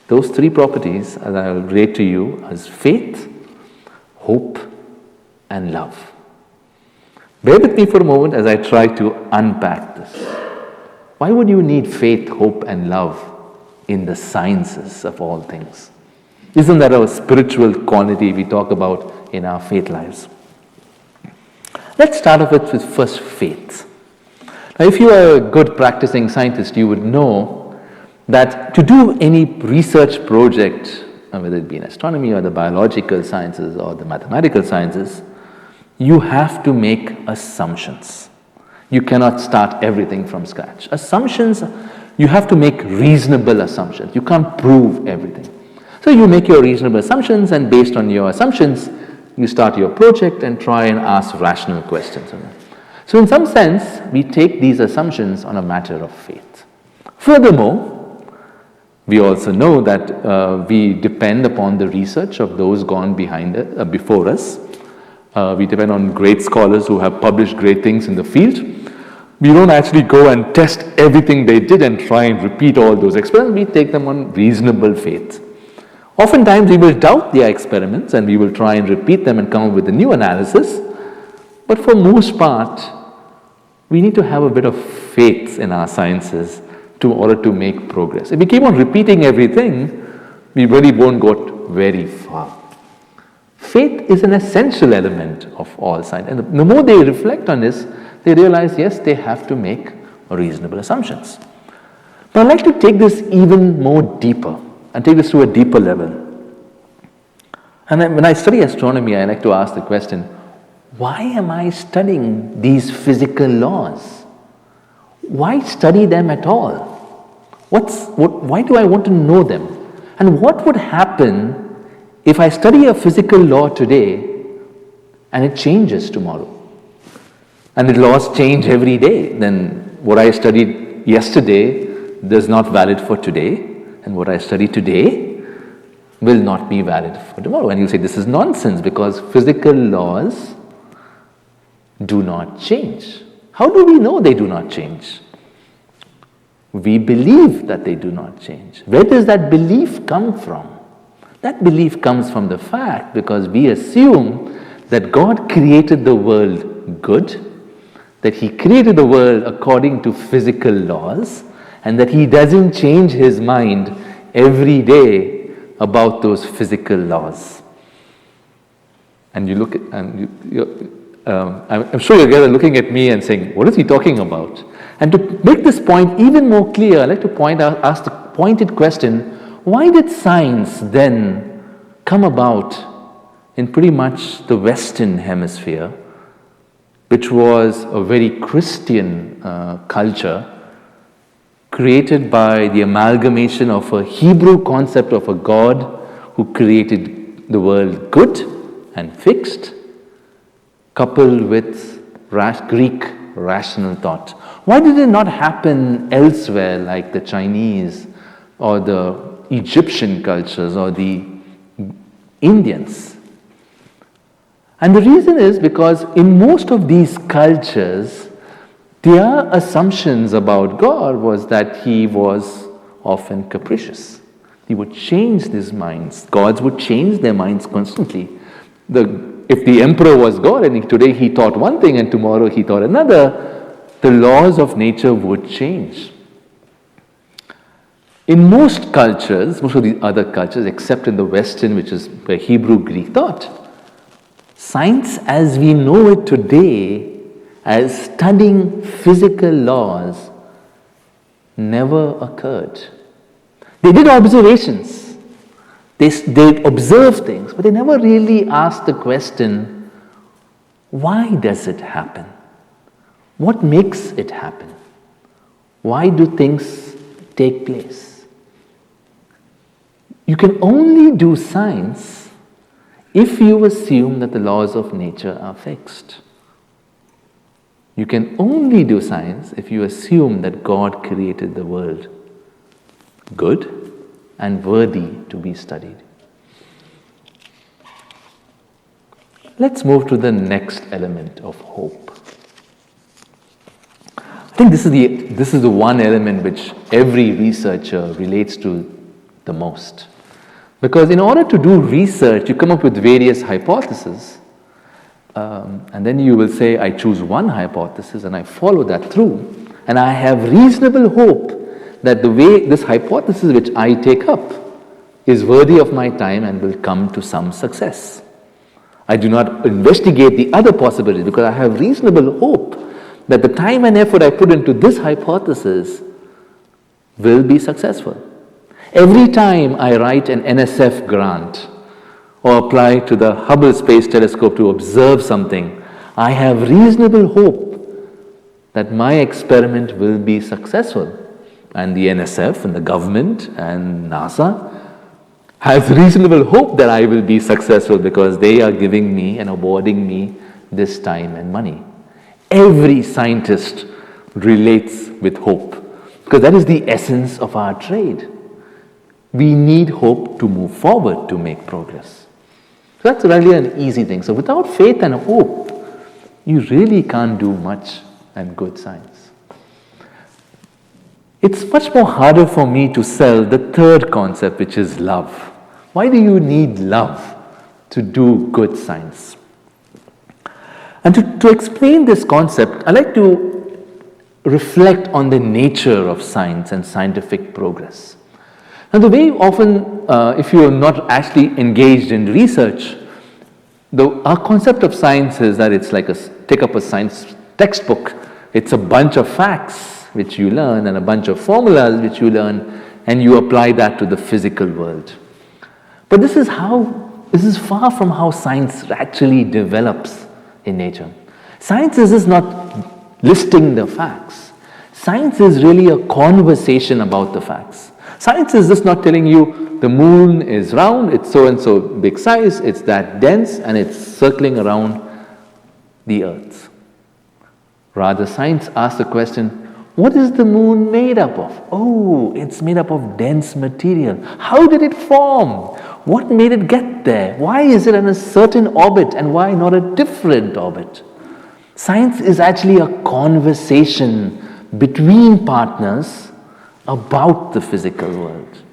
Those three properties, as I will relate to you, as faith, hope, and love. Bear with me for a moment as I try to unpack this. Why would you need faith, hope, and love in the sciences of all things? Isn't that a spiritual quality we talk about in our faith lives? Let's start off with first faith. If you are a good practicing scientist, you would know that to do any research project, whether it be in astronomy or the biological sciences or the mathematical sciences, you have to make assumptions. You cannot start everything from scratch. Assumptions, you have to make reasonable assumptions. You can't prove everything. So you make your reasonable assumptions, and based on your assumptions, you start your project and try and ask rational questions. So in some sense, we take these assumptions on a matter of faith. Furthermore, we also know that we depend upon the research of those gone before us. We depend on great scholars who have published great things in the field. We don't actually go and test everything they did and try and repeat all those experiments. We take them on reasonable faith. Oftentimes we will doubt their experiments and we will try and repeat them and come up with a new analysis. But for most part, we need to have a bit of faith in our sciences in order to make progress. If we keep on repeating everything, we really won't go very far. Faith is an essential element of all science. And the more they reflect on this, they realize, yes, they have to make reasonable assumptions. But I'd like to take this even more deeper and take this to a deeper level. And when I study astronomy, I like to ask the question, why am I studying these physical laws? Why study them at all? Why do I want to know them? And what would happen if I study a physical law today and it changes tomorrow? And the laws change every day. Then what I studied yesterday is not valid for today. And what I study today will not be valid for tomorrow. And you say this is nonsense because physical laws do not change. How do we know they do not change? We believe that they do not change. Where does that belief come from? That belief comes from the fact because we assume that God created the world good, that He created the world according to physical laws, and that He doesn't change His mind every day about those physical laws. And you look at, I'm sure you're looking at me and saying, what is he talking about? And to make this point even more clear, I'd like to ask the pointed question, why did science then come about in pretty much the Western hemisphere, which was a very Christian culture, created by the amalgamation of a Hebrew concept of a God who created the world good and fixed, coupled with Greek rational thought. Why did it not happen elsewhere like the Chinese or the Egyptian cultures or the Indians? And the reason is because in most of these cultures, their assumptions about God was that He was often capricious. He would change his minds. Gods would change their minds constantly. If the emperor was God and today he thought one thing and tomorrow he thought another, the laws of nature would change. In most cultures, most of the other cultures, except in the Western, which is where Hebrew Greek thought, science as we know it today, as studying physical laws, never occurred. They did observations. They observed things, but they never really asked the question, why does it happen? What makes it happen? Why do things take place? You can only do science if you assume that the laws of nature are fixed. You can only do science if you assume that God created the world good and worthy to be studied. Let's move to the next element of hope. I think this is the one element which every researcher relates to the most. Because in order to do research, you come up with various hypotheses. And then you will say, I choose one hypothesis and I follow that through. And I have reasonable hope that the way this hypothesis which I take up is worthy of my time and will come to some success. I do not investigate the other possibilities because I have reasonable hope that the time and effort I put into this hypothesis will be successful. Every time I write an NSF grant or apply to the Hubble Space Telescope to observe something, I have reasonable hope that my experiment will be successful. And the NSF and the government and NASA has reasonable hope that I will be successful because they are giving me and awarding me this time and money. Every scientist relates with hope because that is the essence of our trade. We need hope to move forward, to make progress. So that's really an easy thing. So without faith and hope, you really can't do much and good science. It's much more harder for me to sell the third concept, which is love. Why do you need love to do good science? And to explain this concept, I like to reflect on the nature of science and scientific progress. Now, the way often, if you are not actually engaged in research, our concept of science is that it's like take up a science textbook. It's a bunch of facts which you learn and a bunch of formulas which you learn, and you apply that to the physical world. But this is far from how science actually develops in nature. Science is just not listing the facts. Science is really a conversation about the facts. Science is just not telling you the moon is round, it's so and so big size, it's that dense, and it's circling around the earth. Rather, science asks the question, what is the moon made up of? Oh, it's made up of dense material. How did it form? What made it get there? Why is it in a certain orbit and why not a different orbit? Science is actually a conversation between partners about the physical world.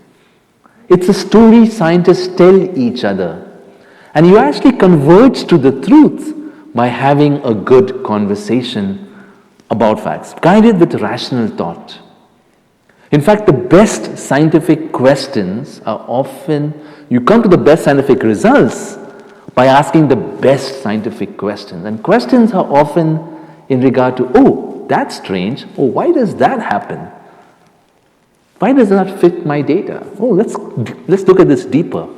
It's a story scientists tell each other. And you actually converge to the truth by having a good conversation about facts, guided with rational thought. In fact, the best scientific questions are often, you come to the best scientific results by asking the best scientific questions. And questions are often in regard to, oh, that's strange. Oh, why does that happen? Why does that fit my data? Oh, let's look at this deeper.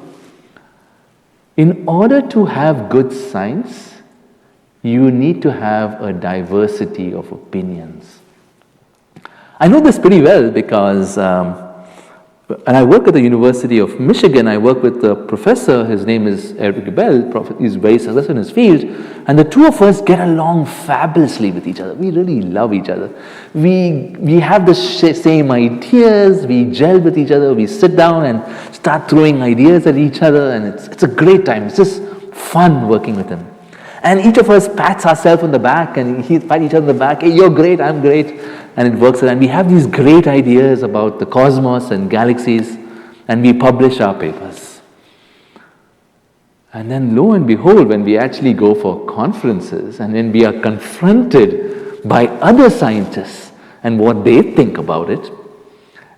In order to have good science, you need to have a diversity of opinions. I know this pretty well because, and I work at the University of Michigan. I work with a professor, his name is Eric Bell, he's very successful in his field, and the two of us get along fabulously with each other. We really love each other. We have the same ideas, we gel with each other, we sit down and start throwing ideas at each other, and it's a great time. It's just fun working with him. And each of us pats ourselves on the back and he pat each other on the back. Hey, you're great, I'm great. And it works. And we have these great ideas about the cosmos and galaxies, and we publish our papers. And then lo and behold, when we actually go for conferences and when we are confronted by other scientists and what they think about it,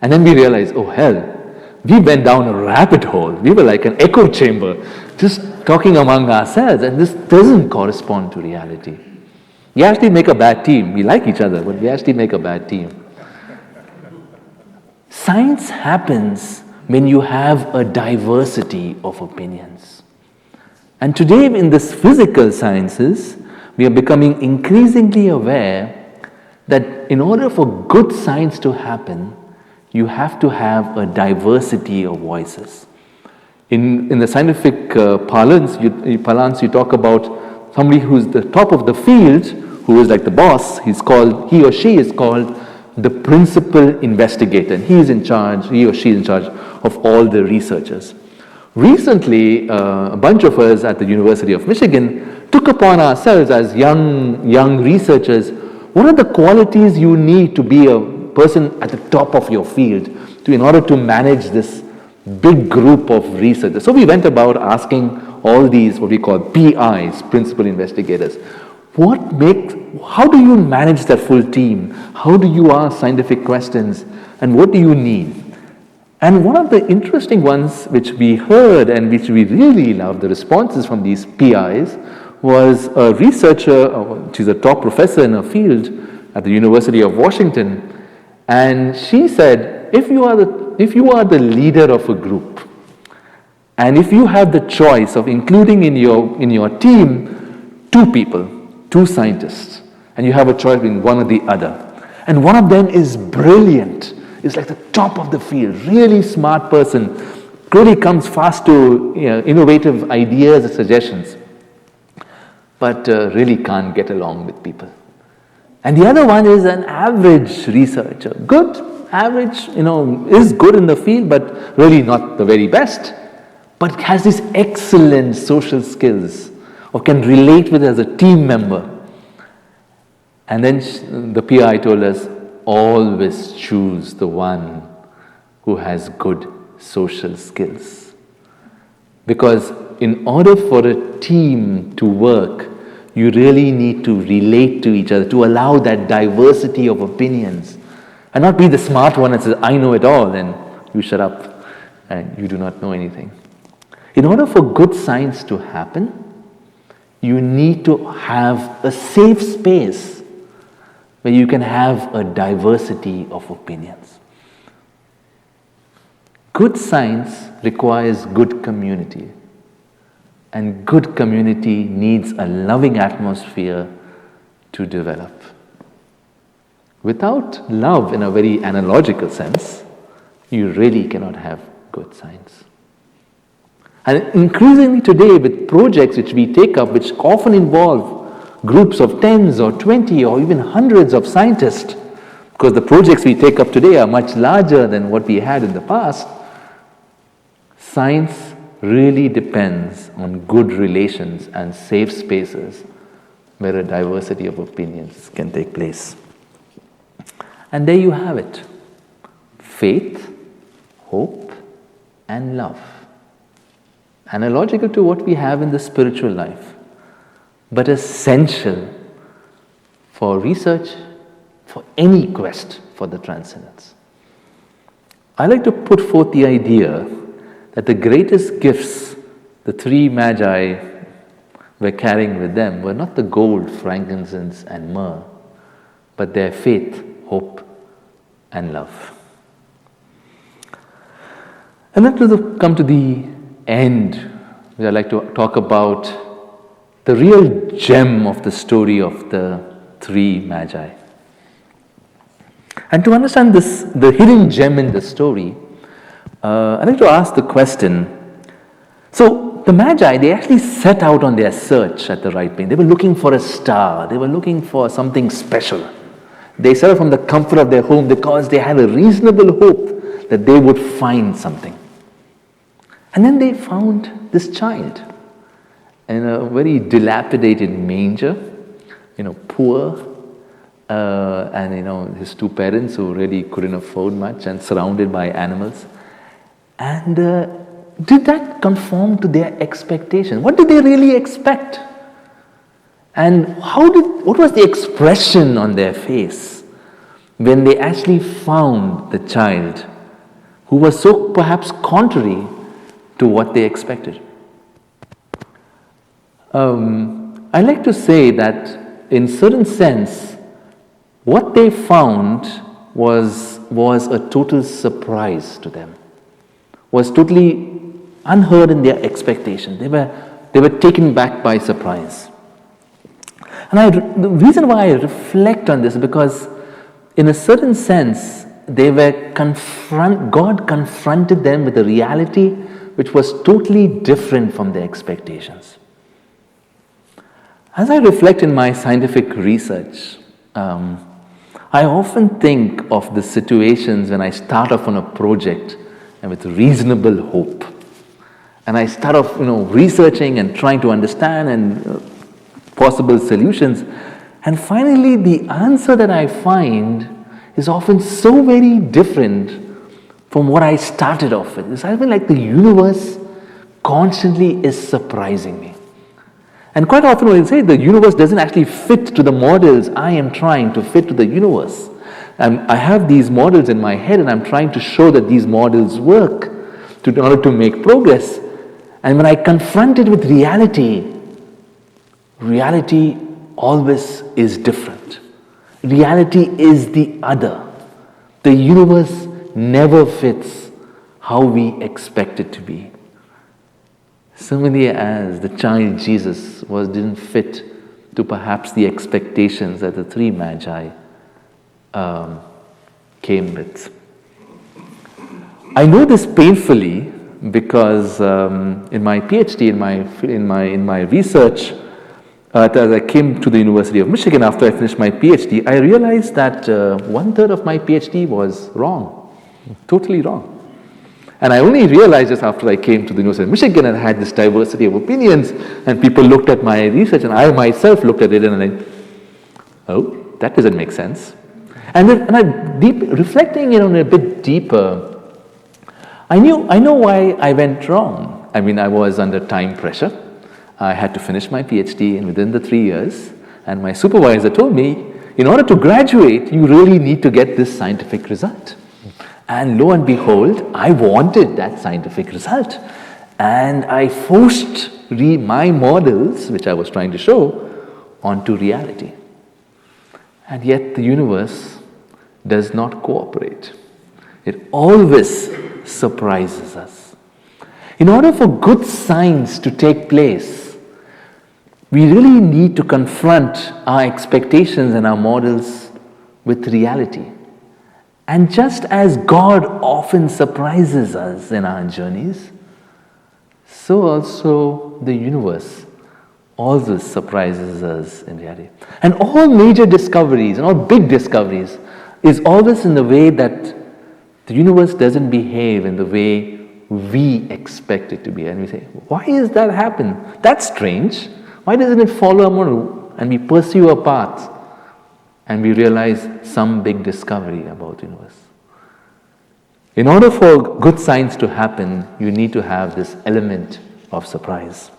and then we realize, oh hell, we went down a rabbit hole. We were like an echo chamber, just talking among ourselves, and this doesn't correspond to reality. We actually make a bad team. We like each other, but we actually make a bad team. Science happens when you have a diversity of opinions. And today in this physical sciences, we are becoming increasingly aware that in order for good science to happen, you have to have a diversity of voices. In the scientific parlance, you talk about somebody who's the top of the field, who is like the boss. He or she is called the principal investigator. He or she is in charge of all the researchers. Recently, a bunch of us at the University of Michigan took upon ourselves as young researchers, what are the qualities you need to be a person at the top of your field in order to manage this big group of researchers. So we went about asking all these what we call PIs, principal investigators. How do you manage that full team? How do you ask scientific questions? And what do you need? And one of the interesting ones which we heard and which we really loved, the responses from these PIs, was a researcher, she's a top professor in her field, at the University of Washington, and she said, if you are the leader of a group, and if you have the choice of including in your team two scientists, and you have a choice between one or the other, and one of them is brilliant, is like the top of the field, really smart person, really comes fast to innovative ideas and suggestions, but really can't get along with people. And the other one is an average researcher, good, average, is good in the field, but really not the very best, but has these excellent social skills, or can relate with as a team member. And then the PI told us, always choose the one who has good social skills. Because in order for a team to work, you really need to relate to each other, to allow that diversity of opinions, and not be the smart one that says, I know it all, and you shut up, and you do not know anything. In order for good science to happen, you need to have a safe space where you can have a diversity of opinions. Good science requires good community. And good community needs a loving atmosphere to develop. Without love, in a very analogical sense, you really cannot have good science. And increasingly today, with projects which we take up, which often involve groups of tens or 20 or even hundreds of scientists, because the projects we take up today are much larger than what we had in the past, science really depends on good relations and safe spaces where a diversity of opinions can take place. And there you have it. Faith, hope, and love. Analogical to what we have in the spiritual life, but essential for research, for any quest for the transcendence. I like to put forth the idea that the greatest gifts the three Magi were carrying with them were not the gold, frankincense, and myrrh, but their faith, hope, and love. And then to come to the end, where I'd like to talk about the real gem of the story of the three Magi. And to understand this, the hidden gem in the story, I'd like to ask the question, so the Magi, they actually set out on their search at the right place. They were looking for a star. They were looking for something special. They set out from the comfort of their home because they had a reasonable hope that they would find something. And then they found this child in a very dilapidated manger, poor, and his two parents who really couldn't afford much and surrounded by animals. And did that conform to their expectation? What did they really expect? And what was the expression on their face when they actually found the child who was so perhaps contrary to what they expected? I like to say that in certain sense, what they found was a total surprise to them, was totally unheard in their expectation. They were taken back by surprise. And the reason why I reflect on this is because in a certain sense, God confronted them with a reality which was totally different from their expectations. As I reflect in my scientific research, I often think of the situations when I start off on a project and with reasonable hope. And I start off, researching and trying to understand and possible solutions. And finally, the answer that I find is often so very different from what I started off with. It's even like the universe constantly is surprising me. And quite often when I say the universe doesn't actually fit to the models I am trying to fit to the universe. I have these models in my head and I'm trying to show that these models work in order to make progress. And when I confront it with reality always is different. reality is the other. The universe never fits how we expect it to be. Similarly as the child Jesus didn't fit to perhaps the expectations that the three Magi came with. I know this painfully because in my PhD, in my research, as I came to the University of Michigan after I finished my PhD, I realized that 1/3 of my PhD was wrong, totally wrong. And I only realized this after I came to the University of Michigan and had this diversity of opinions, and people looked at my research, and I myself looked at it and I, oh, that doesn't make sense. And reflecting on it a bit deeper, I know why I went wrong. I mean, I was under time pressure. I had to finish my PhD within the 3 years, and my supervisor told me, in order to graduate, you really need to get this scientific result. And lo and behold, I wanted that scientific result. And I forced my models, which I was trying to show, onto reality. And yet the universe does not cooperate. It always surprises us. In order for good science to take place, we really need to confront our expectations and our models with reality. And just as God often surprises us in our journeys, so also the universe always surprises us in reality. And all major discoveries and all big discoveries is always in the way that the universe doesn't behave in the way we expect it to be. And we say, why is that happen? That's strange. Why doesn't it follow a model? And we pursue a path and we realize some big discovery about the universe. In order for good science to happen, you need to have this element of surprise.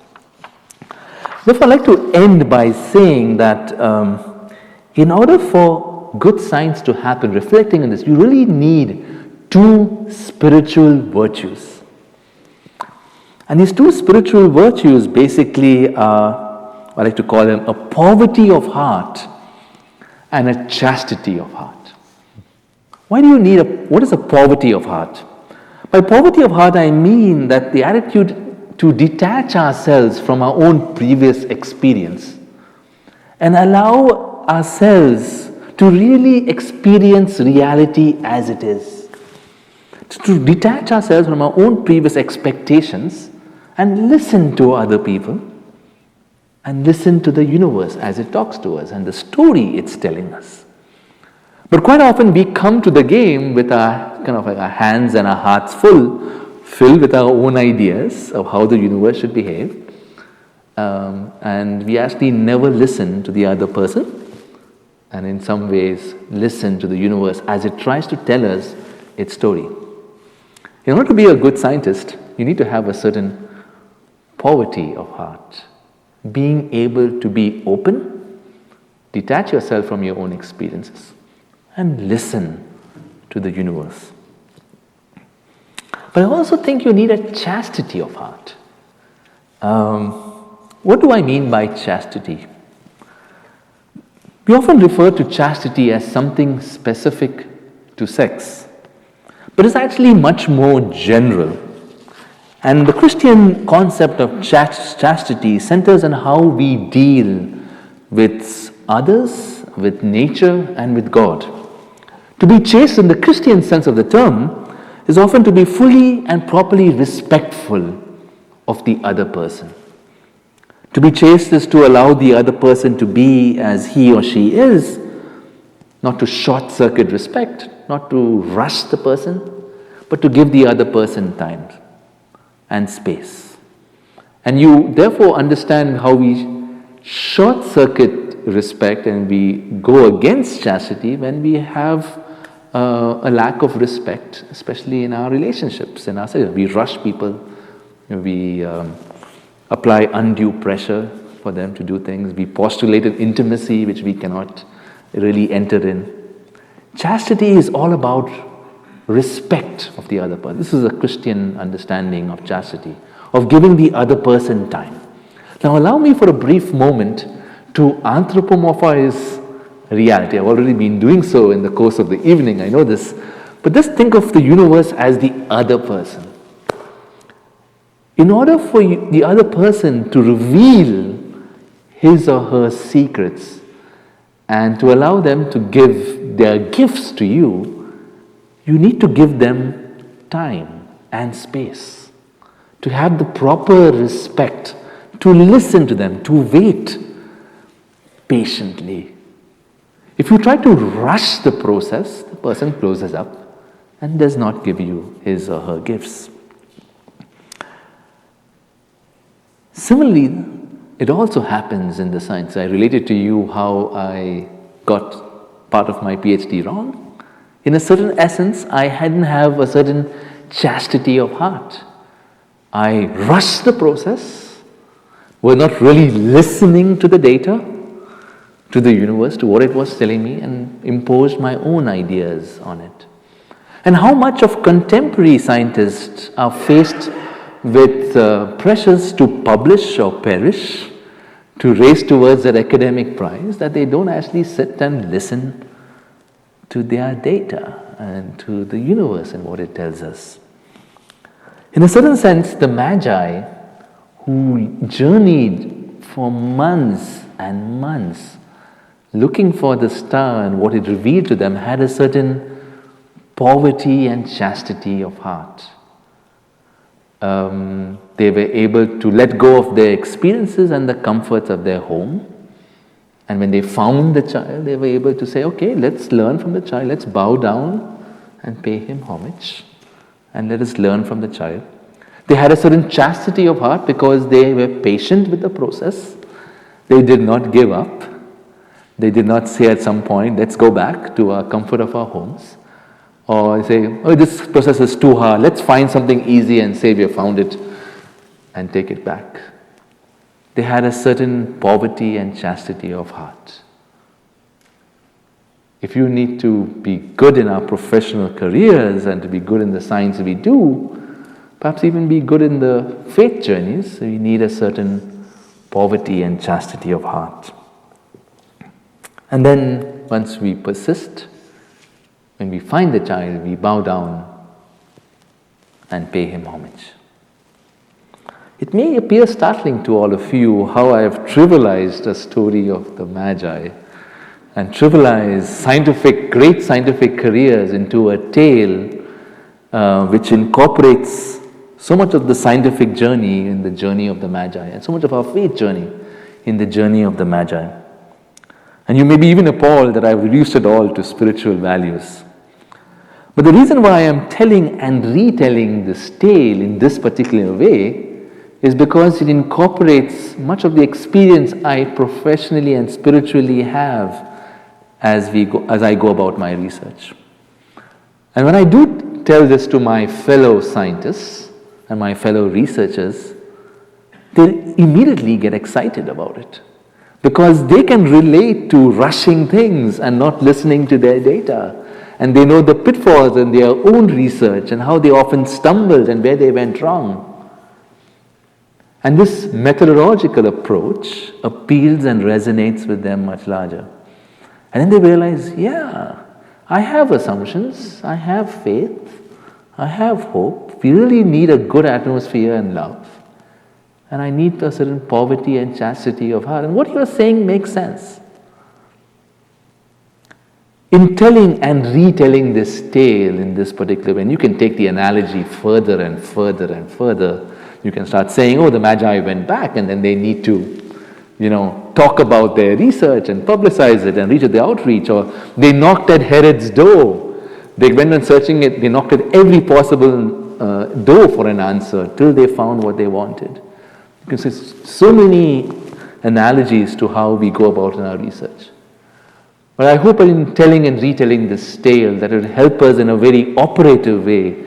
Therefore, I'd like to end by saying that in order for good science to happen, reflecting on this, you really need two spiritual virtues. And these two spiritual virtues basically are, I like to call them a poverty of heart and a chastity of heart. Why do you need what is a poverty of heart? By poverty of heart, I mean that the attitude to detach ourselves from our own previous experience and allow ourselves to really experience reality as it is. To detach ourselves from our own previous expectations and listen to other people and listen to the universe as it talks to us and the story it's telling us. But quite often we come to the game with our hands and our hearts filled with our own ideas of how the universe should behave, and we actually never listen to the other person, and in some ways listen to the universe as it tries to tell us its story. In order to be a good scientist, you need to have a certain poverty of heart, being able to be open, detach yourself from your own experiences, and listen to the universe. But I also think you need a chastity of heart. What do I mean by chastity? We often refer to chastity as something specific to sex, but it's actually much more general. And the Christian concept of chastity centers on how we deal with others, with nature, and with God. To be chaste in the Christian sense of the term is often to be fully and properly respectful of the other person. To be chaste is to allow the other person to be as he or she is, not to short-circuit respect, not to rush the person, but to give the other person time and space. And you therefore understand how we short-circuit respect and we go against chastity when we have a lack of respect, especially in our relationships, in our society. We rush people, we apply undue pressure for them to do things, we postulate an intimacy which we cannot really enter in. Chastity is all about respect of the other person. This is a Christian understanding of chastity, of giving the other person time. Now allow me for a brief moment to anthropomorphize reality. I've already been doing so in the course of the evening, I know this. But just think of the universe as the other person. In order for the other person to reveal his or her secrets and to allow them to give their gifts to you, you need to give them time and space, to have the proper respect, to listen to them, to wait patiently. If you try to rush the process, the person closes up and does not give you his or her gifts. Similarly, it also happens in the science. I related to you how I got part of my PhD wrong. In a certain essence, I hadn't have a certain chastity of heart. I rushed the process, were not really listening to the data, to the universe, to what it was telling me, and imposed my own ideas on it. And how much of contemporary scientists are faced with pressures to publish or perish, to race towards that academic prize, that they don't actually sit and listen to their data and to the universe and what it tells us. In a certain sense, the Magi, who journeyed for months and months looking for the star and what it revealed to them, had a certain poverty and chastity of heart. They were able to let go of their experiences and the comforts of their home. And when they found the child, they were able to say, okay, let's learn from the child, let's bow down and pay him homage, and let us learn from the child. They had a certain chastity of heart because they were patient with the process. They did not give up. They did not say at some point, let's go back to our comfort of our homes. Or say, oh, this process is too hard, let's find something easy and say we have found it and take it back. They had a certain poverty and chastity of heart. If you need to be good in our professional careers and to be good in the science we do, perhaps even be good in the faith journeys, we need a certain poverty and chastity of heart. And then once we persist, when we find the child, we bow down and pay him homage. It may appear startling to all of you how I have trivialized the story of the Magi and trivialized great scientific careers into a tale which incorporates so much of the scientific journey in the journey of the Magi and so much of our faith journey in the journey of the Magi. And you may be even appalled that I've reduced it all to spiritual values. But the reason why I am telling and retelling this tale in this particular way is because it incorporates much of the experience I professionally and spiritually have as I go about my research. And when I do tell this to my fellow scientists and my fellow researchers, they immediately get excited about it, because they can relate to rushing things and not listening to their data. And they know the pitfalls in their own research and how they often stumbled and where they went wrong. And this methodological approach appeals and resonates with them much larger. And then they realize, yeah, I have assumptions, I have faith, I have hope. We really need a good atmosphere and love. And I need a certain poverty and chastity of heart. And what you're saying makes sense. In telling and retelling this tale in this particular way, and you can take the analogy further and further and further, you can start saying, oh, the Magi went back and then they need to, talk about their research and publicize it and reach the outreach, or they knocked at Herod's door. They went on searching it, they knocked at every possible door for an answer till they found what they wanted. You can see so many analogies to how we go about in our research. But I hope in telling and retelling this tale that it will help us in a very operative way,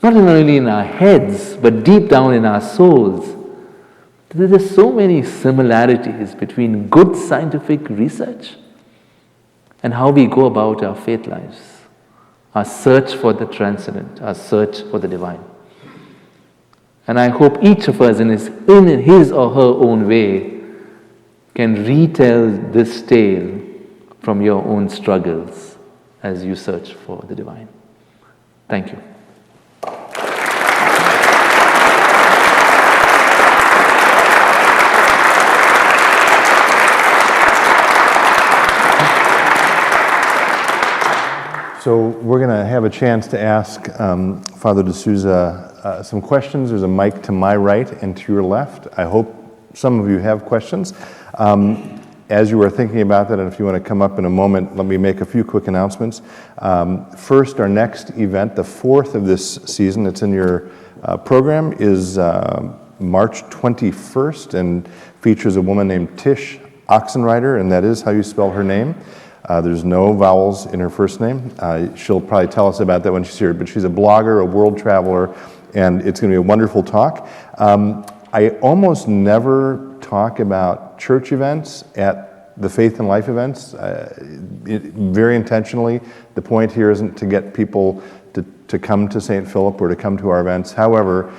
not only in our heads, but deep down in our souls. There are so many similarities between good scientific research and how we go about our faith lives, our search for the transcendent, our search for the divine. And I hope each of us in his or her own way can retell this tale from your own struggles as you search for the divine. Thank you. So we're going to have a chance to ask Father D'Souza some questions. There's a mic to my right and to your left. I hope some of you have questions. As you are thinking about that, and if you want to come up in a moment, let me make a few quick announcements. First, our next event, the fourth of this season, it's in your program, is March 21st and features a woman named Tish Oxenrider, and that is how you spell her name. There's no vowels in her first name. She'll probably tell us about that when she's here, but she's a blogger, a world traveler, and it's going to be a wonderful talk. I almost never talk about church events at the Faith and Life events, very intentionally. The point here isn't to get people to come to St. Philip or to come to our events. However,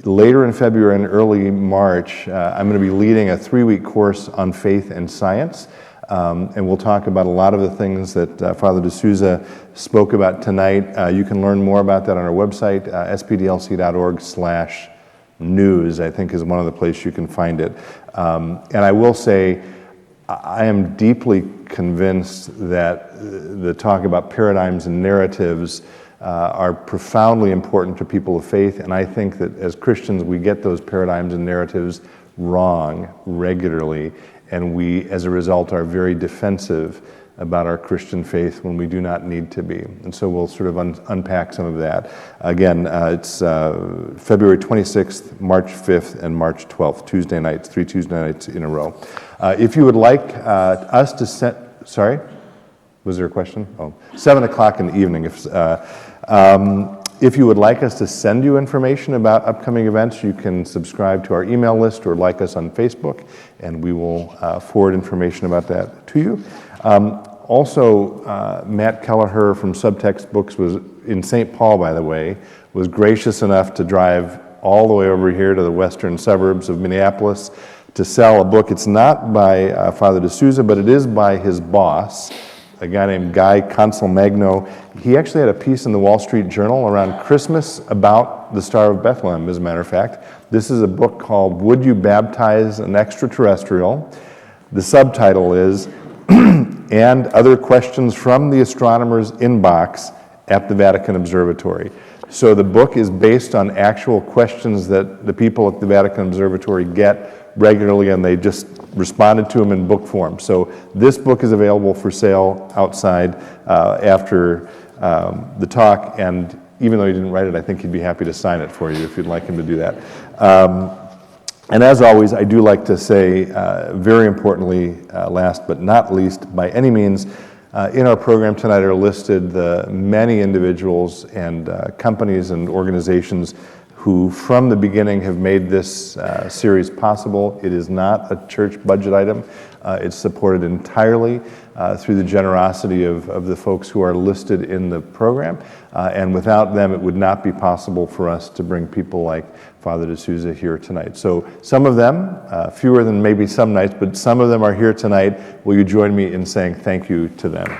later in February and early March, I'm going to be leading a 3-week course on faith and science. And we'll talk about a lot of the things that Father D'Souza spoke about tonight. You can learn more about that on our website, spdlc.org/news, I think is one of the places you can find it. And I will say, I am deeply convinced that the talk about paradigms and narratives are profoundly important to people of faith, and I think that as Christians we get those paradigms and narratives wrong regularly, and we, as a result, are very defensive about our Christian faith when we do not need to be. And so we'll sort of unpack some of that. Again, it's February 26th, March 5th, and March 12th, Tuesday nights, 3 Tuesday nights in a row. If you would like us to send, sorry? Was there a question? Oh, 7 o'clock in the evening. If you would like us to send you information about upcoming events, you can subscribe to our email list or like us on Facebook, and we will forward information about that to you. Also, Matt Kelleher from Subtext Books was in St. Paul, by the way, was gracious enough to drive all the way over here to the western suburbs of Minneapolis to sell a book. It's not by Father D'Souza, but it is by his boss, a guy named Guy Consolmagno. He actually had a piece in the Wall Street Journal around Christmas about the Star of Bethlehem, as a matter of fact. This is a book called Would You Baptize an Extraterrestrial? The subtitle is And Other Questions from the Astronomer's Inbox at the Vatican Observatory. So the book is based on actual questions that the people at the Vatican Observatory get regularly, and they just responded to them in book form. So this book is available for sale outside after the talk, and even though he didn't write it, I think he'd be happy to sign it for you if you'd like him to do that. And as always, I do like to say, very importantly, last but not least, by any means, in our program tonight are listed the many individuals and companies and organizations who from the beginning have made this series possible. It is not a church budget item. It's supported entirely through the generosity of the folks who are listed in the program. And without them, it would not be possible for us to bring people like Father D'Souza here tonight. So some of them, fewer than maybe some nights, but some of them are here tonight. Will you join me in saying thank you to them?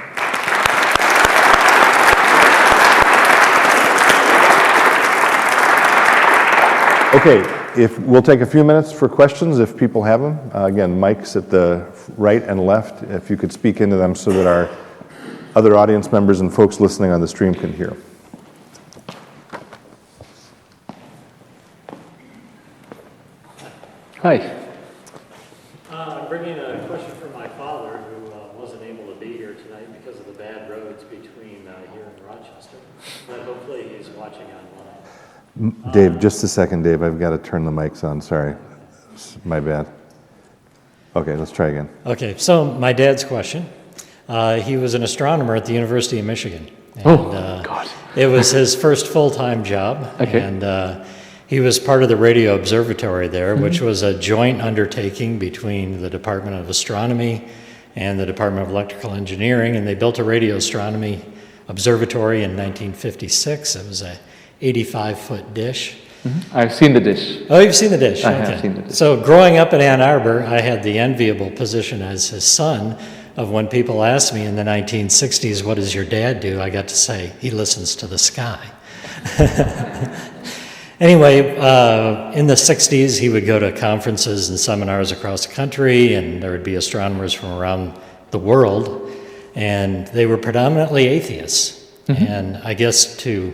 Okay, we'll take a few minutes for questions if people have them. Again, mics at the right and left, if you could speak into them so that our other audience members and folks listening on the stream can hear. Hi. I'm bringing a question from my father, who wasn't able to be here tonight because of the bad roads between here and Rochester, but hopefully he's watching online. Dave, just a second, Dave. I've got to turn the mics on. Sorry. My bad. Okay, let's try again. Okay, so my dad's question. He was an astronomer at the University of Michigan. And, God. It was his first full-time job. Okay. And he was part of the radio observatory there, which was a joint undertaking between the Department of Astronomy and the Department of Electrical Engineering, and they built a radio astronomy observatory in 1956. It was a 85-foot dish. Mm-hmm. I've seen the dish. Oh, you've seen the dish? I Okay. have seen the dish. So growing up in Ann Arbor, I had the enviable position as his son of when people asked me in the 1960s, what does your dad do? I got to say, he listens to the sky. Anyway, in the 60s, he would go to conferences and seminars across the country, and there would be astronomers from around the world, and they were predominantly atheists. Mm-hmm. And I guess to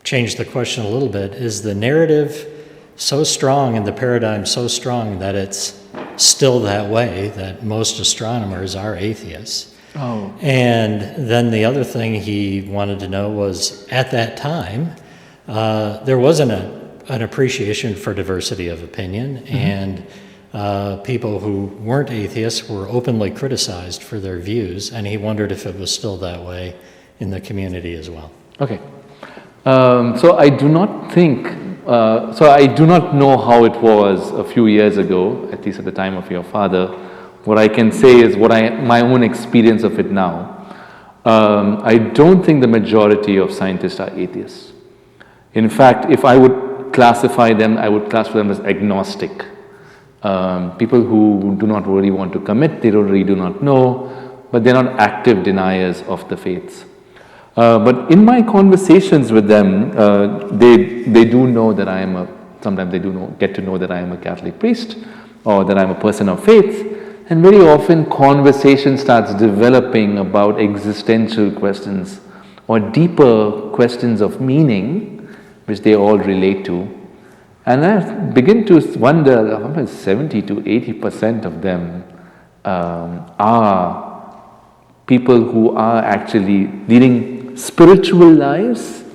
change the question a little bit, is the narrative so strong and the paradigm so strong that it's still that way, that most astronomers are atheists? Oh. And then the other thing he wanted to know was, at that time, there wasn't an appreciation for diversity of opinion, mm-hmm. and people who weren't atheists were openly criticized for their views, and he wondered if it was still that way in the community as well. Okay. So I do not know how it was a few years ago, at least at the time of your father. What I can say is my own experience of it now. I don't think the majority of scientists are atheists. In fact, if I would classify them, I would classify them as agnostic. People who do not really want to commit, they really do not know, but they're not active deniers of the faiths. But in my conversations with them, they do know that sometimes they do get to know that I am a Catholic priest, or that I'm a person of faith, and very often conversation starts developing about existential questions, or deeper questions of meaning, which they all relate to. And I begin to wonder, how 70 to 80% of them are people who are actually leading spiritual lives,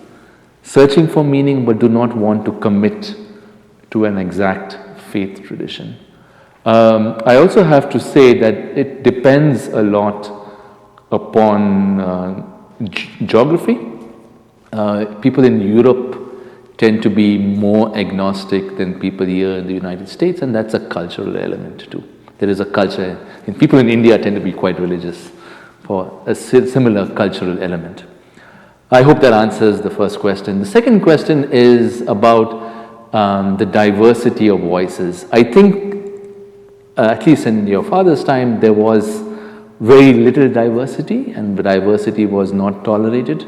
searching for meaning, but do not want to commit to an exact faith tradition. I also have to say that it depends a lot upon geography. People in Europe tend to be more agnostic than people here in the United States, and that's a cultural element too. There is a culture, and people in India tend to be quite religious for a similar cultural element. I hope that answers the first question. The second question is about the diversity of voices. I think, at least in your father's time, there was very little diversity, and the diversity was not tolerated.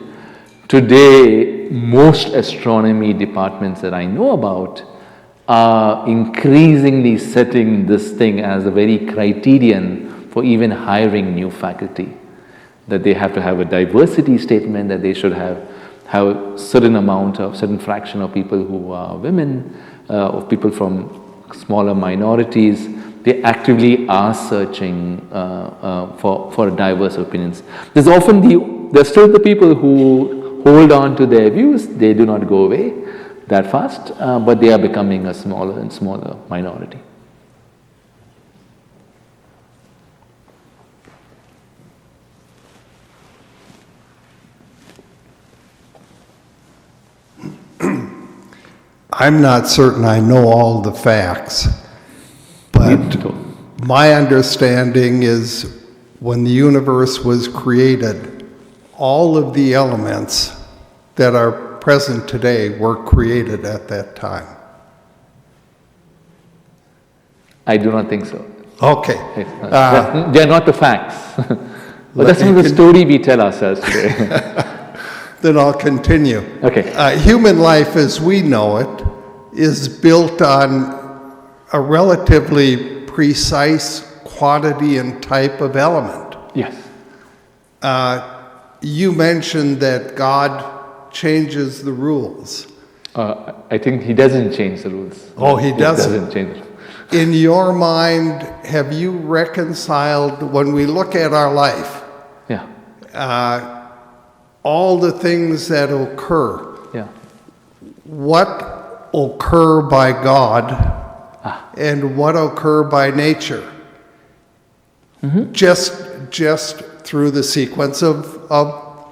Today, most astronomy departments that I know about are increasingly setting this thing as a very criterion for even hiring new faculty. That they have to have a diversity statement, that they should have a certain fraction of people who are women, of people from smaller minorities. They actively are searching for diverse opinions. There's still the people who hold on to their views. They do not go away that fast, but they are becoming a smaller and smaller minority. I'm not certain I know all the facts, but my understanding is when the universe was created, all of the elements that are present today were created at that time. I do not think so. Okay. They are not the facts. But that's not the story we tell ourselves today. Then I'll continue. Okay. Human life as we know it is built on a relatively precise quantity and type of element. Yes. You mentioned that God changes the rules. I think he doesn't change the rules. Oh, he doesn't? He doesn't change the rules. In your mind, have you reconciled, when we look at our life, all the things that occur, what occur by God and what occur by nature? Mm-hmm. Just through the sequence of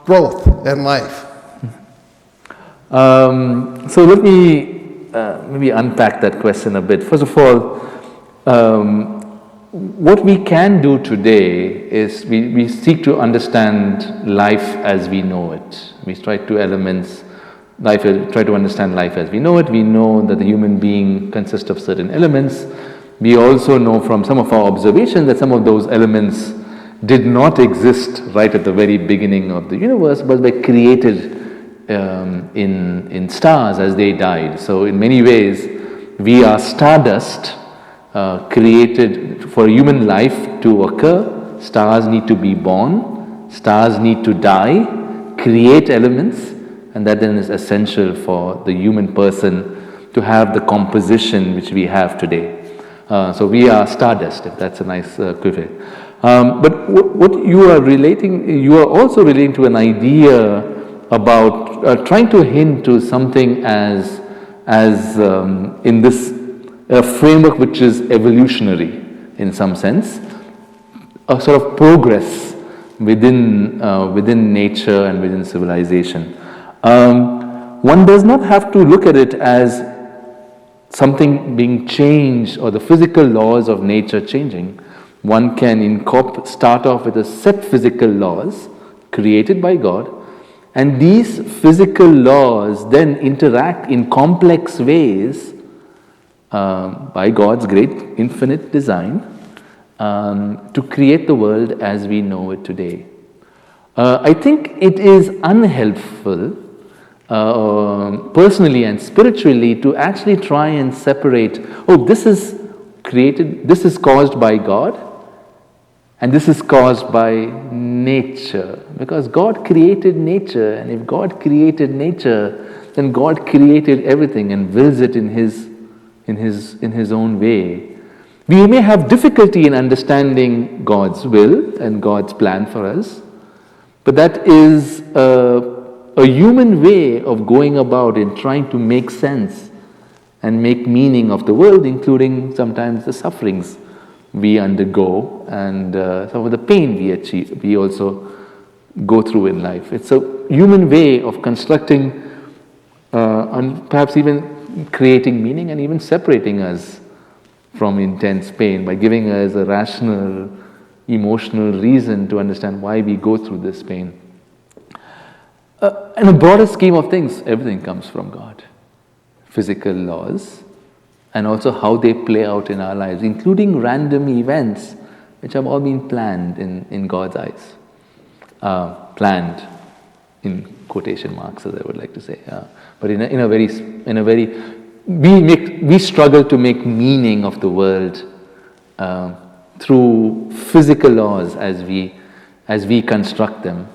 growth and life. So let me maybe unpack that question a bit. First of all, what we can do today is we seek to understand life as we know it. We try to understand life as we know it. We know that the human being consists of certain elements. We also know from some of our observations that some of those elements did not exist right at the very beginning of the universe, but were created in stars as they died. So in many ways, we are stardust created for human life to occur. Stars need to be born, stars need to die, create elements, and that then is essential for the human person to have the composition which we have today. So we are stardust, if that's a nice equivalent. But what you are relating, you are also relating to an idea about trying to hint to something as in this framework which is evolutionary in some sense, a sort of progress within nature and within civilization. One does not have to look at it as something being changed or the physical laws of nature changing. One can start off with a set physical laws created by God, and these physical laws then interact in complex ways by God's great infinite design to create the world as we know it today. I think it is unhelpful personally and spiritually to actually try and separate, this is created, this is caused by God, and this is caused by nature, because God created nature, and if God created nature, then God created everything and wills it in His own way. We may have difficulty in understanding God's will and God's plan for us, but that is a human way of going about in trying to make sense and make meaning of the world, including sometimes the sufferings we undergo and some of the pain we also go through in life. It's a human way of constructing and perhaps even creating meaning and even separating us from intense pain by giving us a rational, emotional reason to understand why we go through this pain. In a broader scheme of things, everything comes from God. Physical laws, and also how they play out in our lives, including random events which have all been planned in God's eyes. Planned in quotation marks, as I would like to say. But in a very, we struggle to make meaning of the world through physical laws as we construct them.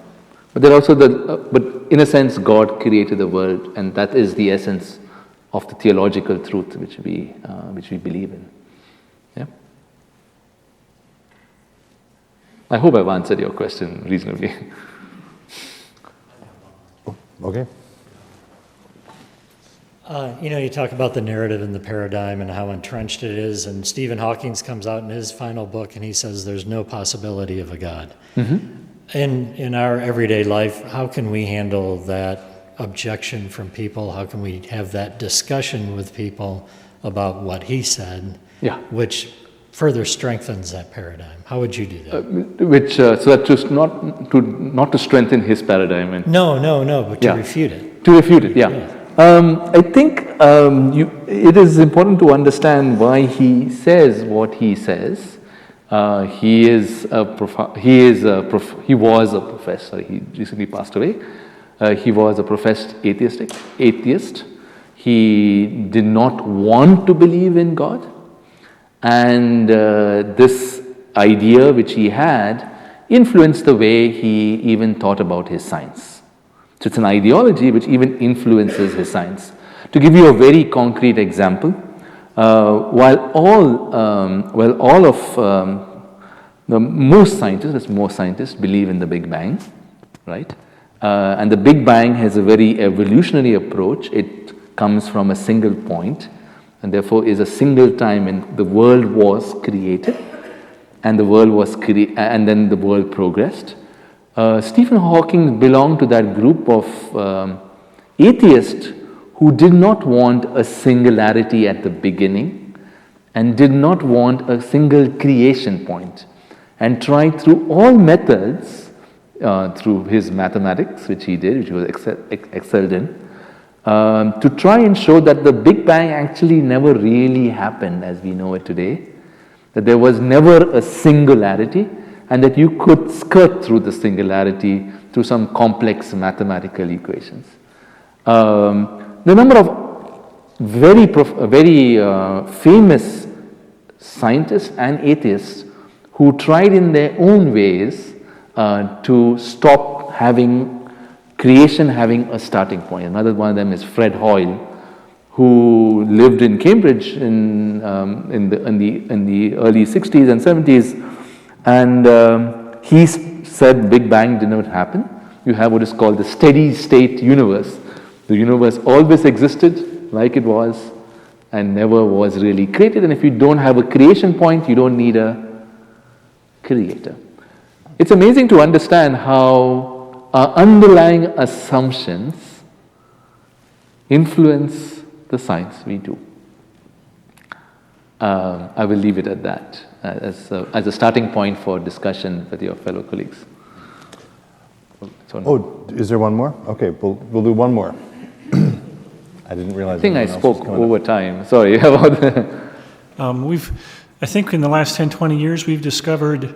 But there also but in a sense, God created the world, and that is the essence of the theological truth which we believe in. Yeah. I hope I've answered your question reasonably. Okay. You talk about the narrative and the paradigm and how entrenched it is, and Stephen Hawking comes out in his final book and he says there's no possibility of a God. Mm-hmm. In our everyday life, how can we handle that objection from people? How can we have that discussion with people about what he said, which further strengthens that paradigm? How would you do that? So that just not to strengthen his paradigm. No, but to refute it. To refute it, I think it is important to understand why he says what he says. He was a professor. He recently passed away. He was a professed atheist. He did not want to believe in God, and this idea which he had influenced the way he even thought about his science. So it's an ideology which even influences his science. To give you a very concrete example, while all of most scientists believe in the Big Bang, right? And the Big Bang has a very evolutionary approach. It comes from a single point, and therefore is a single time when the world was created, and then the world progressed. Stephen Hawking belonged to that group of atheists who did not want a singularity at the beginning and did not want a single creation point, and tried through all methods, through his mathematics, which he did, which he was excelled in, to try and show that the Big Bang actually never really happened as we know it today, that there was never a singularity, and that you could skirt through the singularity through some complex mathematical equations. The number of very famous scientists and atheists who tried in their own ways to stop creation having a starting point. Another one of them is Fred Hoyle, who lived in Cambridge in the early 60s and 70s, and he said Big Bang did not happen. You have what is called the steady state universe. The universe always existed like it was and never was really created, and if you don't have a creation point, you don't need a creator. It's amazing to understand how our underlying assumptions influence the science we do. I will leave it at that as a starting point for discussion with your fellow colleagues. Oh, is there one more? Okay, we'll do one more. I didn't realize. I think I anyone else was spoke coming over up. time. Sorry about that. I think in the last 10, 20 years, we've discovered 1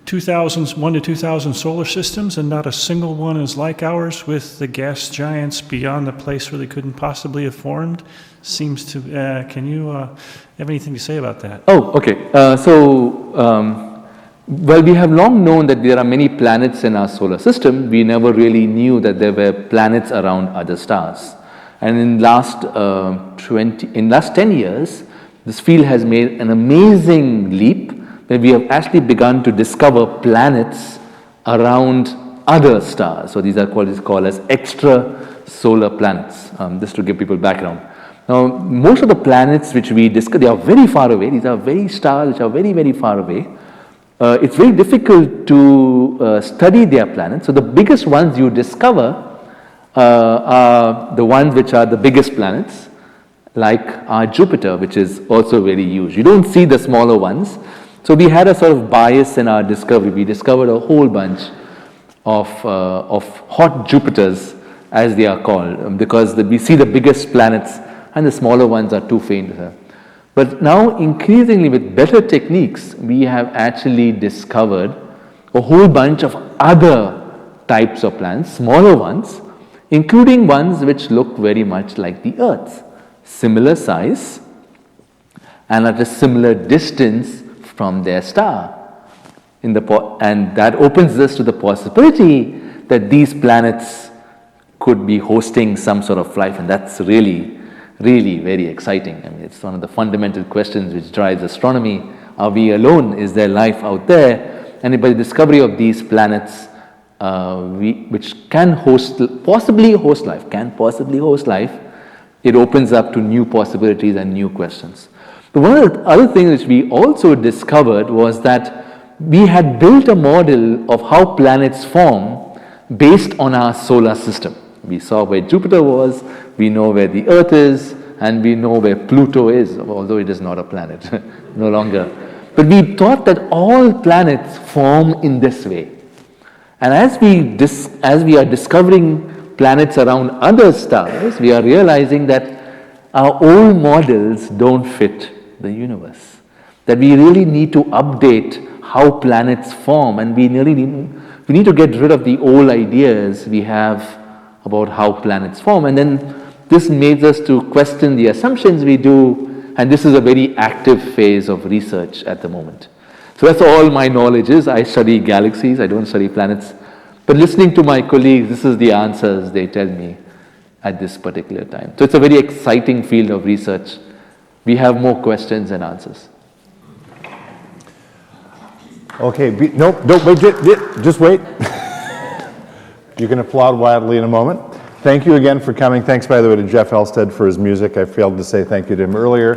to 2,000 solar systems, and not a single one is like ours, with the gas giants beyond the place where they couldn't possibly have formed. Seems to, can you have anything to say about that? Oh, okay. Well, we have long known that there are many planets in our solar system. We never really knew that there were planets around other stars. And in last 10 years, this field has made an amazing leap, where we have actually begun to discover planets around other stars. So these are called as extrasolar planets, just to give people background. Now, most of the planets which we discover, they are very far away. These are very stars which are very, very far away. It's very difficult to study their planets. So the biggest ones you discover are the ones which are the biggest planets, like our Jupiter, which is also very huge. You don't see the smaller ones. So we had a sort of bias in our discovery. We discovered a whole bunch of hot Jupiters, as they are called, because we see the biggest planets and the smaller ones are too faint. But now, increasingly with better techniques, we have actually discovered a whole bunch of other types of planets, smaller ones, including ones which look very much like the Earth, similar size and at a similar distance from their star. And that opens us to the possibility that these planets could be hosting some sort of life, and that's really very exciting. I mean, it's one of the fundamental questions which drives astronomy. Are we alone? Is there life out there? And by the discovery of these planets, which can possibly host life, it opens up to new possibilities and new questions. But one of the other things which we also discovered was that we had built a model of how planets form based on our solar system. We saw where Jupiter was, we know where the Earth is, and we know where Pluto is, although it is not a planet, no longer. But we thought that all planets form in this way. And as we are discovering planets around other stars, we are realizing that our old models don't fit the universe. That we really need to update how planets form, and we need to get rid of the old ideas we have about how planets form. And then this makes us to question the assumptions we do, and this is a very active phase of research at the moment. So that's all my knowledge is. I study galaxies, I don't study planets. But listening to my colleagues, this is the answers they tell me at this particular time. So it's a very exciting field of research. We have more questions than answers. Okay, wait, just wait. You can applaud wildly in a moment. Thank you again for coming. Thanks, by the way, to Jeff Elstead for his music. I failed to say thank you to him earlier.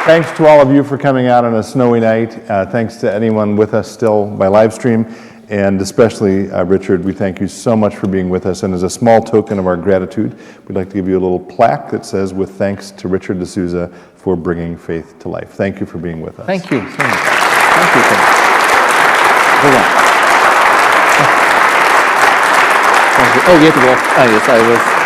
Thanks to all of you for coming out on a snowy night. Thanks to anyone with us still by live stream. And especially, Richard, we thank you so much for being with us. And as a small token of our gratitude, we'd like to give you a little plaque that says, with thanks to Richard D'Souza for bringing faith to life. Thank you for being with us. Thank you so much. Thank you so much. Hold on. Thank you. Oh, you have to walk. Yes, I was.